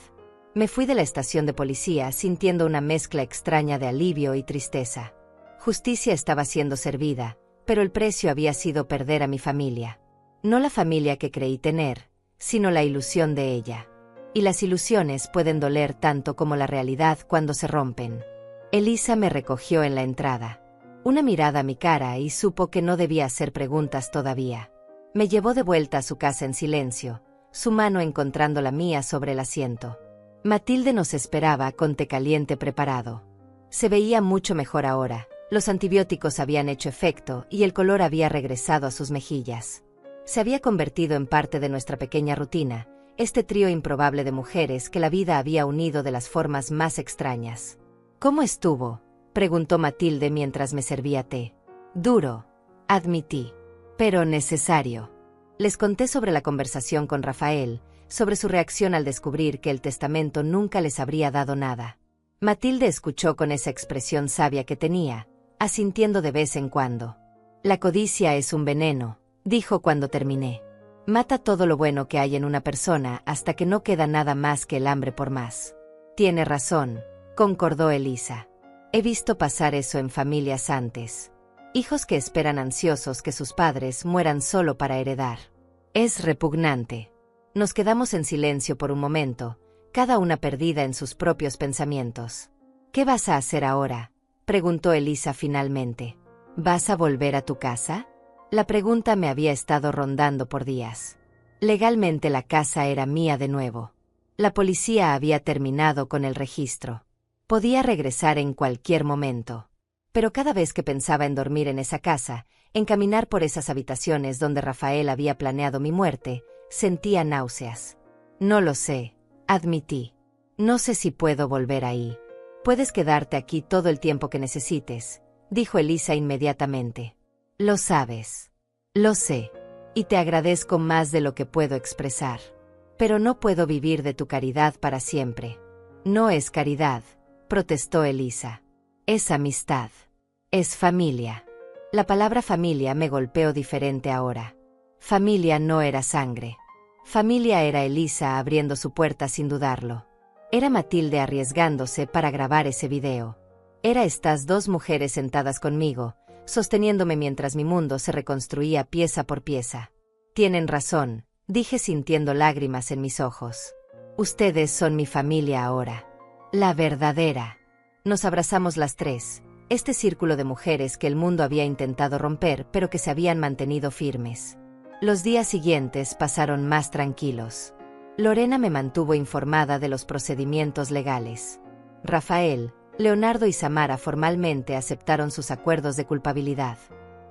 Me fui de la estación de policía sintiendo una mezcla extraña de alivio y tristeza. Justicia estaba siendo servida, pero el precio había sido perder a mi familia. No la familia que creí tener, sino la ilusión de ella. Y las ilusiones pueden doler tanto como la realidad cuando se rompen. Elisa me recogió en la entrada. Una mirada a mi cara y supo que no debía hacer preguntas todavía. Me llevó de vuelta a su casa en silencio, su mano encontrando la mía sobre el asiento. Matilde nos esperaba con té caliente preparado. Se veía mucho mejor ahora, los antibióticos habían hecho efecto y el color había regresado a sus mejillas. Se había convertido en parte de nuestra pequeña rutina, este trío improbable de mujeres que la vida había unido de las formas más extrañas. «¿Cómo estuvo?», preguntó Matilde mientras me servía té. «Duro», admití. «Pero necesario». Les conté sobre la conversación con Rafael, sobre su reacción al descubrir que el testamento nunca les habría dado nada. Matilde escuchó con esa expresión sabia que tenía, asintiendo de vez en cuando. «La codicia es un veneno», dijo cuando terminé. «Mata todo lo bueno que hay en una persona hasta que no queda nada más que el hambre por más». «Tiene razón», concordó Elisa. «He visto pasar eso en familias antes. Hijos que esperan ansiosos que sus padres mueran solo para heredar. Es repugnante». Nos quedamos en silencio por un momento, cada una perdida en sus propios pensamientos. ¿Qué vas a hacer ahora?, preguntó Elisa finalmente. ¿Vas a volver a tu casa? La pregunta me había estado rondando por días. Legalmente la casa era mía de nuevo. La policía había terminado con el registro. Podía regresar en cualquier momento. Pero cada vez que pensaba en dormir en esa casa, en caminar por esas habitaciones donde Rafael había planeado mi muerte, sentía náuseas. No lo sé, admití. No sé si puedo volver ahí. Puedes quedarte aquí todo el tiempo que necesites, dijo Elisa inmediatamente. Lo sabes. Lo sé. Y te agradezco más de lo que puedo expresar. Pero no puedo vivir de tu caridad para siempre. No es caridad, protestó Elisa. Es amistad. Es familia. La palabra familia me golpeó diferente ahora. Familia no era sangre. Familia era Elisa abriendo su puerta sin dudarlo. Era Matilde arriesgándose para grabar ese video. Era estas dos mujeres sentadas conmigo, sosteniéndome mientras mi mundo se reconstruía pieza por pieza. Tienen razón, dije sintiendo lágrimas en mis ojos. Ustedes son mi familia ahora. La verdadera. Nos abrazamos las tres, este círculo de mujeres que el mundo había intentado romper pero que se habían mantenido firmes. Los días siguientes pasaron más tranquilos. Lorena me mantuvo informada de los procedimientos legales. Rafael, Leonardo y Samara formalmente aceptaron sus acuerdos de culpabilidad.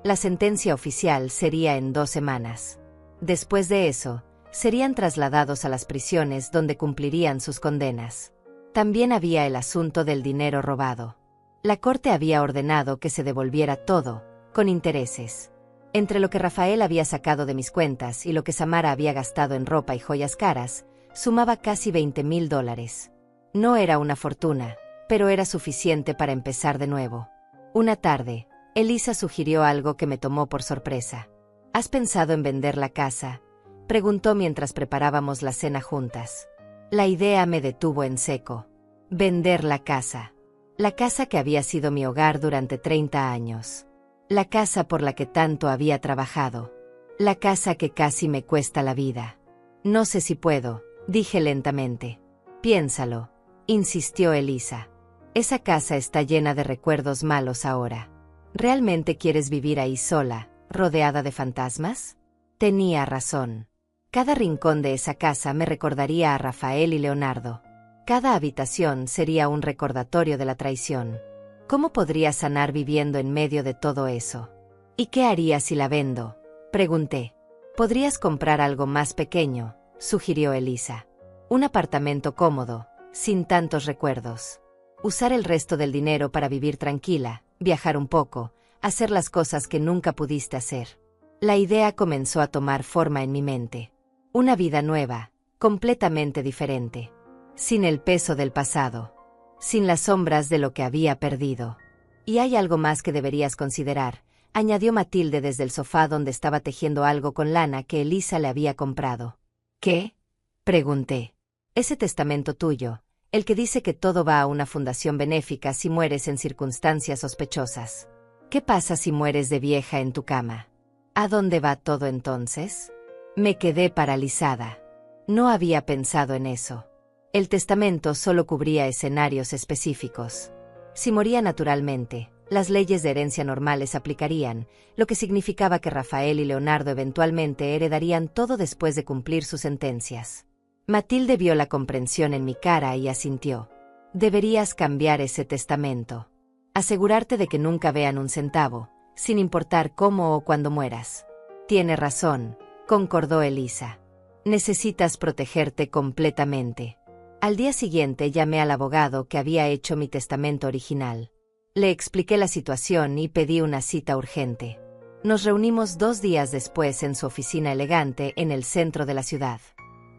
La sentencia oficial sería en 2 semanas. Después de eso, serían trasladados a las prisiones donde cumplirían sus condenas. También había el asunto del dinero robado. La corte había ordenado que se devolviera todo, con intereses. Entre lo que Rafael había sacado de mis cuentas y lo que Samara había gastado en ropa y joyas caras, sumaba casi $20,000. No era una fortuna, pero era suficiente para empezar de nuevo. Una tarde, Elisa sugirió algo que me tomó por sorpresa. ¿Has pensado en vender la casa?, preguntó mientras preparábamos la cena juntas. La idea me detuvo en seco. Vender la casa. La casa que había sido mi hogar durante 30 años. La casa por la que tanto había trabajado. La casa que casi me cuesta la vida. No sé si puedo, dije lentamente. Piénsalo, insistió Elisa. Esa casa está llena de recuerdos malos ahora. ¿Realmente quieres vivir ahí sola, rodeada de fantasmas? Tenía razón. Cada rincón de esa casa me recordaría a Rafael y Leonardo. Cada habitación sería un recordatorio de la traición. ¿Cómo podría sanar viviendo en medio de todo eso? ¿Y qué haría si la vendo?, pregunté. Podrías comprar algo más pequeño, sugirió Elisa. Un apartamento cómodo, sin tantos recuerdos. Usar el resto del dinero para vivir tranquila, viajar un poco, hacer las cosas que nunca pudiste hacer. La idea comenzó a tomar forma en mi mente. Una vida nueva, completamente diferente. Sin el peso del pasado. Sin las sombras de lo que había perdido. Y hay algo más que deberías considerar, añadió Matilde desde el sofá donde estaba tejiendo algo con lana que Elisa le había comprado. ¿Qué?, pregunté. Ese testamento tuyo, el que dice que todo va a una fundación benéfica si mueres en circunstancias sospechosas. ¿Qué pasa si mueres de vieja en tu cama? ¿A dónde va todo entonces? Me quedé paralizada. No había pensado en eso. El testamento solo cubría escenarios específicos. Si moría naturalmente, las leyes de herencia normales aplicarían, lo que significaba que Rafael y Leonardo eventualmente heredarían todo después de cumplir sus sentencias. Matilde vio la comprensión en mi cara y asintió. Deberías cambiar ese testamento. Asegurarte de que nunca vean un centavo, sin importar cómo o cuándo mueras. Tiene razón, concordó Elisa. Necesitas protegerte completamente. Al día siguiente llamé al abogado que había hecho mi testamento original. Le expliqué la situación y pedí una cita urgente. Nos reunimos 2 días después en su oficina elegante en el centro de la ciudad.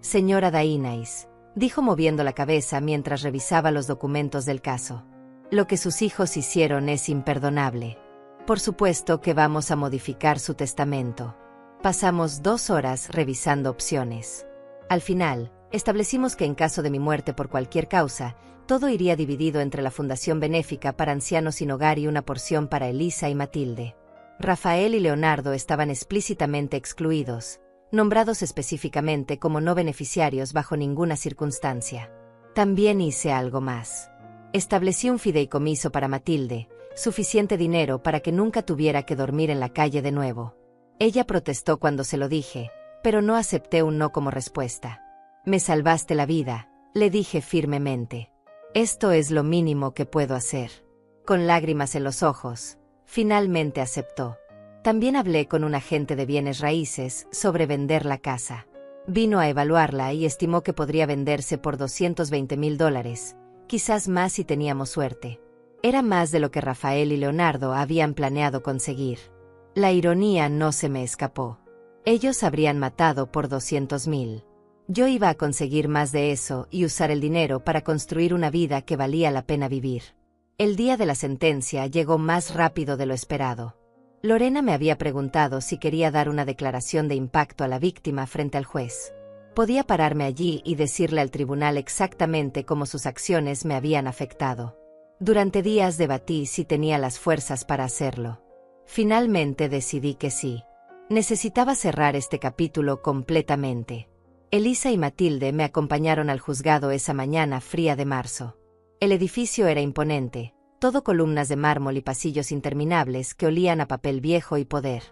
Señora Dainais, dijo moviendo la cabeza mientras revisaba los documentos del caso. Lo que sus hijos hicieron es imperdonable. Por supuesto que vamos a modificar su testamento. Pasamos 2 horas revisando opciones. Al final, establecimos que en caso de mi muerte por cualquier causa, todo iría dividido entre la Fundación Benéfica para Ancianos Sin Hogar y una porción para Elisa y Matilde. Rafael y Leonardo estaban explícitamente excluidos, nombrados específicamente como no beneficiarios bajo ninguna circunstancia. También hice algo más. Establecí un fideicomiso para Matilde, suficiente dinero para que nunca tuviera que dormir en la calle de nuevo. Ella protestó cuando se lo dije, pero no acepté un no como respuesta. Me salvaste la vida, le dije firmemente. Esto es lo mínimo que puedo hacer. Con lágrimas en los ojos, finalmente aceptó. También hablé con un agente de bienes raíces sobre vender la casa. Vino a evaluarla y estimó que podría venderse por $220,000, quizás más si teníamos suerte. Era más de lo que Rafael y Leonardo habían planeado conseguir. La ironía no se me escapó. Ellos habrían matado por 200,000. Yo iba a conseguir más de eso y usar el dinero para construir una vida que valía la pena vivir. El día de la sentencia llegó más rápido de lo esperado. Lorena me había preguntado si quería dar una declaración de impacto a la víctima frente al juez. Podía pararme allí y decirle al tribunal exactamente cómo sus acciones me habían afectado. Durante días debatí si tenía las fuerzas para hacerlo. Finalmente decidí que sí. Necesitaba cerrar este capítulo completamente. Elisa y Matilde me acompañaron al juzgado esa mañana fría de marzo. El edificio era imponente, todo columnas de mármol y pasillos interminables que olían a papel viejo y poder.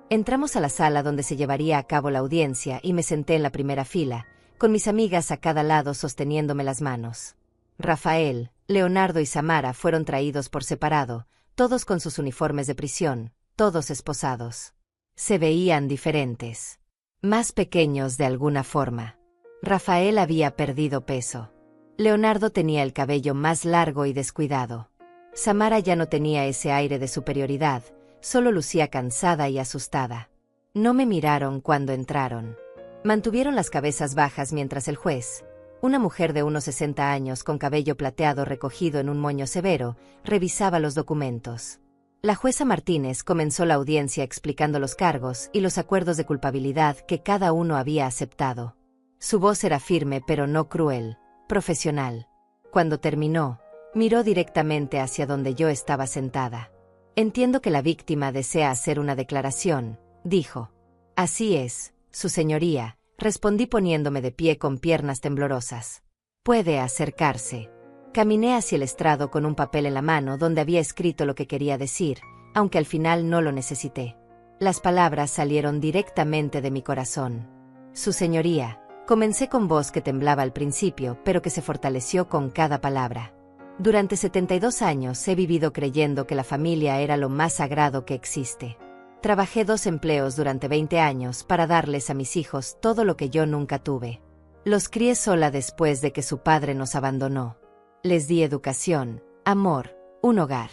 Entramos a la sala donde se llevaría a cabo la audiencia y me senté en la primera fila, con mis amigas a cada lado sosteniéndome las manos. Rafael, Leonardo y Samara fueron traídos por separado, todos con sus uniformes de prisión, todos esposados. Se veían diferentes. Más pequeños de alguna forma. Rafael había perdido peso. Leonardo tenía el cabello más largo y descuidado. Samara ya no tenía ese aire de superioridad, solo lucía cansada y asustada. No me miraron cuando entraron. Mantuvieron las cabezas bajas mientras el juez, una mujer de unos 60 años con cabello plateado recogido en un moño severo, revisaba los documentos. La jueza Martínez comenzó la audiencia explicando los cargos y los acuerdos de culpabilidad que cada uno había aceptado. Su voz era firme pero no cruel, profesional. Cuando terminó, miró directamente hacia donde yo estaba sentada. Entiendo que la víctima desea hacer una declaración, dijo. Así es, su señoría, respondí poniéndome de pie con piernas temblorosas. Puede acercarse. Caminé hacia el estrado con un papel en la mano donde había escrito lo que quería decir, aunque al final no lo necesité. Las palabras salieron directamente de mi corazón. Su señoría, comencé con voz que temblaba al principio, pero que se fortaleció con cada palabra. Durante 72 años he vivido creyendo que la familia era lo más sagrado que existe. Trabajé 2 empleos durante 20 años para darles a mis hijos todo lo que yo nunca tuve. Los crié sola después de que su padre nos abandonó. Les di educación, amor, un hogar.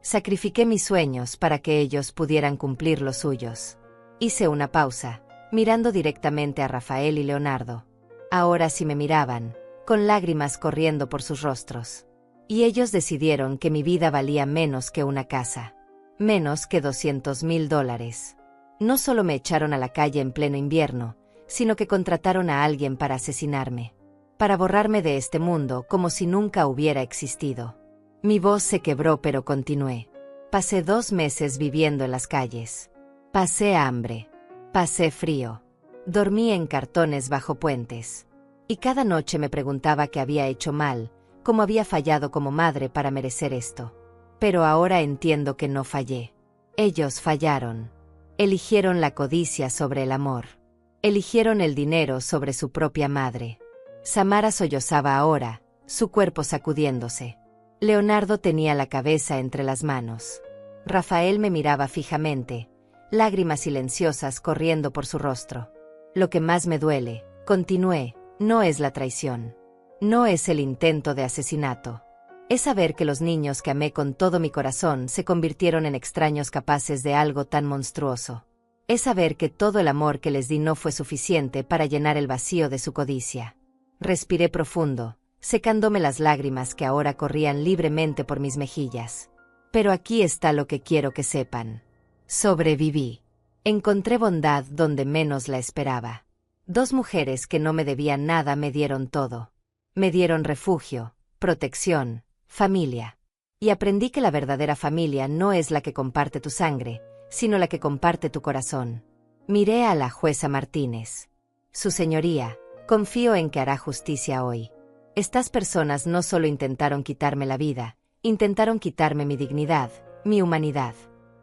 Sacrifiqué mis sueños para que ellos pudieran cumplir los suyos. Hice una pausa, mirando directamente a Rafael y Leonardo. Ahora sí me miraban, con lágrimas corriendo por sus rostros. Y ellos decidieron que mi vida valía menos que una casa. Menos que $200,000. No solo me echaron a la calle en pleno invierno, sino que contrataron a alguien para asesinarme. Para borrarme de este mundo como si nunca hubiera existido. Mi voz se quebró pero continué. Pasé 2 meses viviendo en las calles. Pasé hambre. Pasé frío. Dormí en cartones bajo puentes. Y cada noche me preguntaba qué había hecho mal, cómo había fallado como madre para merecer esto. Pero ahora entiendo que no fallé. Ellos fallaron. Eligieron la codicia sobre el amor. Eligieron el dinero sobre su propia madre. Samara sollozaba ahora, su cuerpo sacudiéndose. Leonardo tenía la cabeza entre las manos. Rafael me miraba fijamente, lágrimas silenciosas corriendo por su rostro. Lo que más me duele, continué, no es la traición. No es el intento de asesinato. Es saber que los niños que amé con todo mi corazón se convirtieron en extraños capaces de algo tan monstruoso. Es saber que todo el amor que les di no fue suficiente para llenar el vacío de su codicia. Respiré profundo, secándome las lágrimas que ahora corrían libremente por mis mejillas. Pero aquí está lo que quiero que sepan. Sobreviví. Encontré bondad donde menos la esperaba. 2 mujeres que no me debían nada me dieron todo. Me dieron refugio, protección, familia. Y aprendí que la verdadera familia no es la que comparte tu sangre, sino la que comparte tu corazón. Miré a la jueza Martínez. Su señoría, confío en que hará justicia hoy. Estas personas no solo intentaron quitarme la vida, intentaron quitarme mi dignidad, mi humanidad.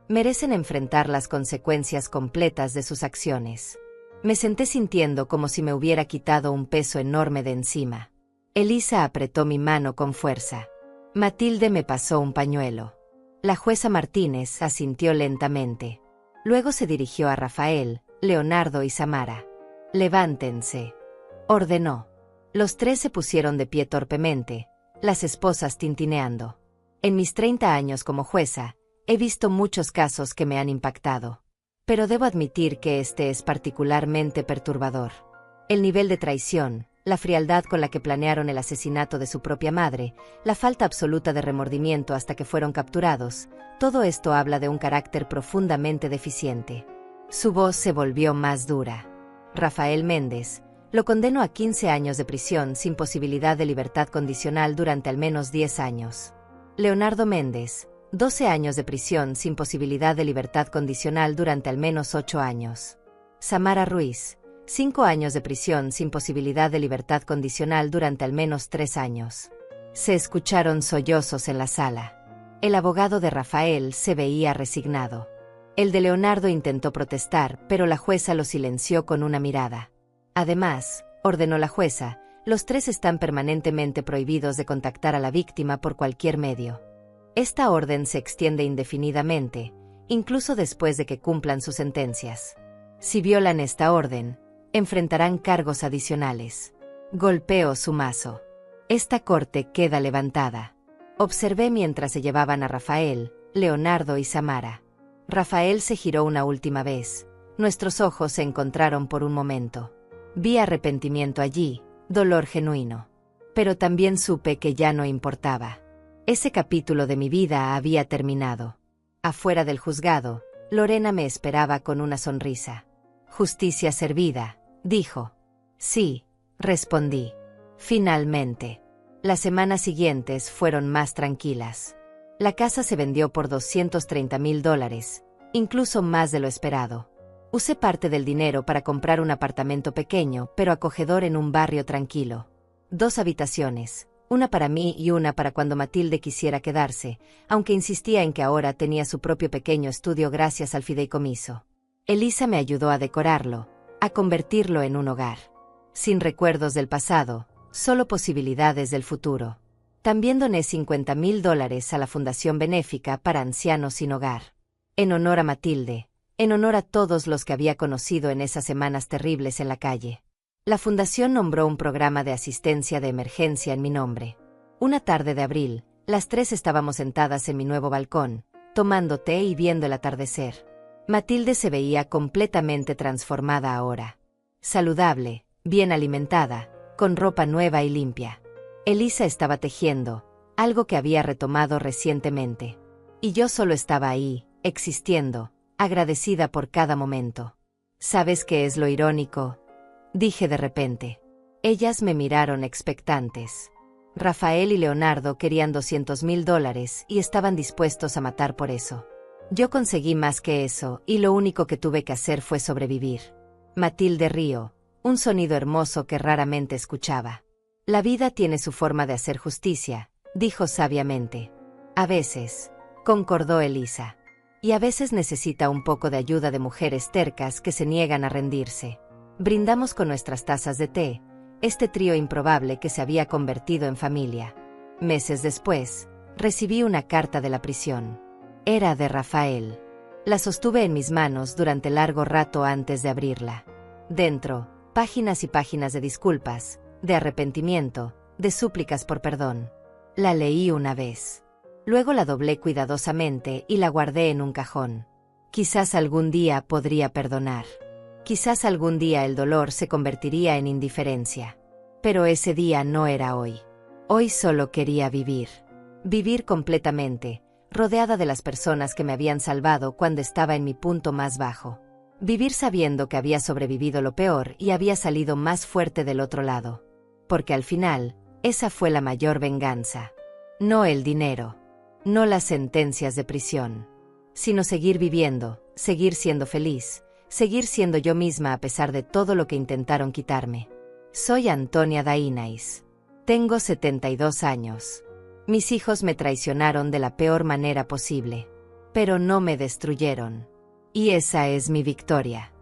Merecen enfrentar las consecuencias completas de sus acciones. Me senté sintiendo como si me hubiera quitado un peso enorme de encima. Elisa apretó mi mano con fuerza. Matilde me pasó un pañuelo. La jueza Martínez asintió lentamente. Luego se dirigió a Rafael, Leonardo y Samara. «Levántense», ordenó. Los tres se pusieron de pie torpemente, las esposas tintineando. En mis 30 años como jueza, he visto muchos casos que me han impactado. Pero debo admitir que este es particularmente perturbador. El nivel de traición, la frialdad con la que planearon el asesinato de su propia madre, la falta absoluta de remordimiento hasta que fueron capturados, todo esto habla de un carácter profundamente deficiente. Su voz se volvió más dura. Rafael Méndez, lo condeno a 15 años de prisión sin posibilidad de libertad condicional durante al menos 10 años. Leonardo Méndez, 12 años de prisión sin posibilidad de libertad condicional durante al menos 8 años. Samara Ruiz, 5 años de prisión sin posibilidad de libertad condicional durante al menos 3 años. Se escucharon sollozos en la sala. El abogado de Rafael se veía resignado. El de Leonardo intentó protestar, pero la jueza lo silenció con una mirada. Además, ordenó la jueza, los tres están permanentemente prohibidos de contactar a la víctima por cualquier medio. Esta orden se extiende indefinidamente, incluso después de que cumplan sus sentencias. Si violan esta orden, enfrentarán cargos adicionales. Golpeó su mazo. Esta corte queda levantada. Observé mientras se llevaban a Rafael, Leonardo y Samara. Rafael se giró una última vez. Nuestros ojos se encontraron por un momento. Vi arrepentimiento allí, dolor genuino. Pero también supe que ya no importaba. Ese capítulo de mi vida había terminado. Afuera del juzgado, Lorena me esperaba con una sonrisa. «Justicia servida», dijo. «Sí», respondí. Finalmente. Las semanas siguientes fueron más tranquilas. La casa se vendió por $230,000, incluso más de lo esperado. Usé parte del dinero para comprar un apartamento pequeño pero acogedor en un barrio tranquilo. 2 habitaciones, una para mí y una para cuando Matilde quisiera quedarse, aunque insistía en que ahora tenía su propio pequeño estudio gracias al fideicomiso. Elisa me ayudó a decorarlo, a convertirlo en un hogar. Sin recuerdos del pasado, solo posibilidades del futuro. También doné $50,000 a la Fundación Benéfica para Ancianos Sin Hogar. En honor a Matilde, en honor a todos los que había conocido en esas semanas terribles en la calle. La fundación nombró un programa de asistencia de emergencia en mi nombre. Una tarde de abril, las tres estábamos sentadas en mi nuevo balcón, tomando té y viendo el atardecer. Matilde se veía completamente transformada ahora. Saludable, bien alimentada, con ropa nueva y limpia. Elisa estaba tejiendo, algo que había retomado recientemente. Y yo solo estaba ahí, existiendo, agradecida por cada momento. ¿Sabes qué es lo irónico?, dije de repente. Ellas me miraron expectantes. Rafael y Leonardo querían $200,000 y estaban dispuestos a matar por eso. Yo conseguí más que eso y lo único que tuve que hacer fue sobrevivir. Matilde rió, un sonido hermoso que raramente escuchaba. La vida tiene su forma de hacer justicia, dijo sabiamente. A veces, concordó Elisa. Y a veces necesita un poco de ayuda de mujeres tercas que se niegan a rendirse. Brindamos con nuestras tazas de té, este trío improbable que se había convertido en familia. Meses después, recibí una carta de la prisión. Era de Rafael. La sostuve en mis manos durante largo rato antes de abrirla. Dentro, páginas y páginas de disculpas, de arrepentimiento, de súplicas por perdón. La leí una vez. Luego la doblé cuidadosamente y la guardé en un cajón. Quizás algún día podría perdonar. Quizás algún día el dolor se convertiría en indiferencia. Pero ese día no era hoy. Hoy solo quería vivir. Vivir completamente, rodeada de las personas que me habían salvado cuando estaba en mi punto más bajo. Vivir sabiendo que había sobrevivido lo peor y había salido más fuerte del otro lado. Porque al final, esa fue la mayor venganza. No el dinero. No las sentencias de prisión. Sino seguir viviendo, seguir siendo feliz, seguir siendo yo misma a pesar de todo lo que intentaron quitarme. Soy Antonia Dainais. Tengo 72 años. Mis hijos me traicionaron de la peor manera posible, pero no me destruyeron. Y esa es mi victoria.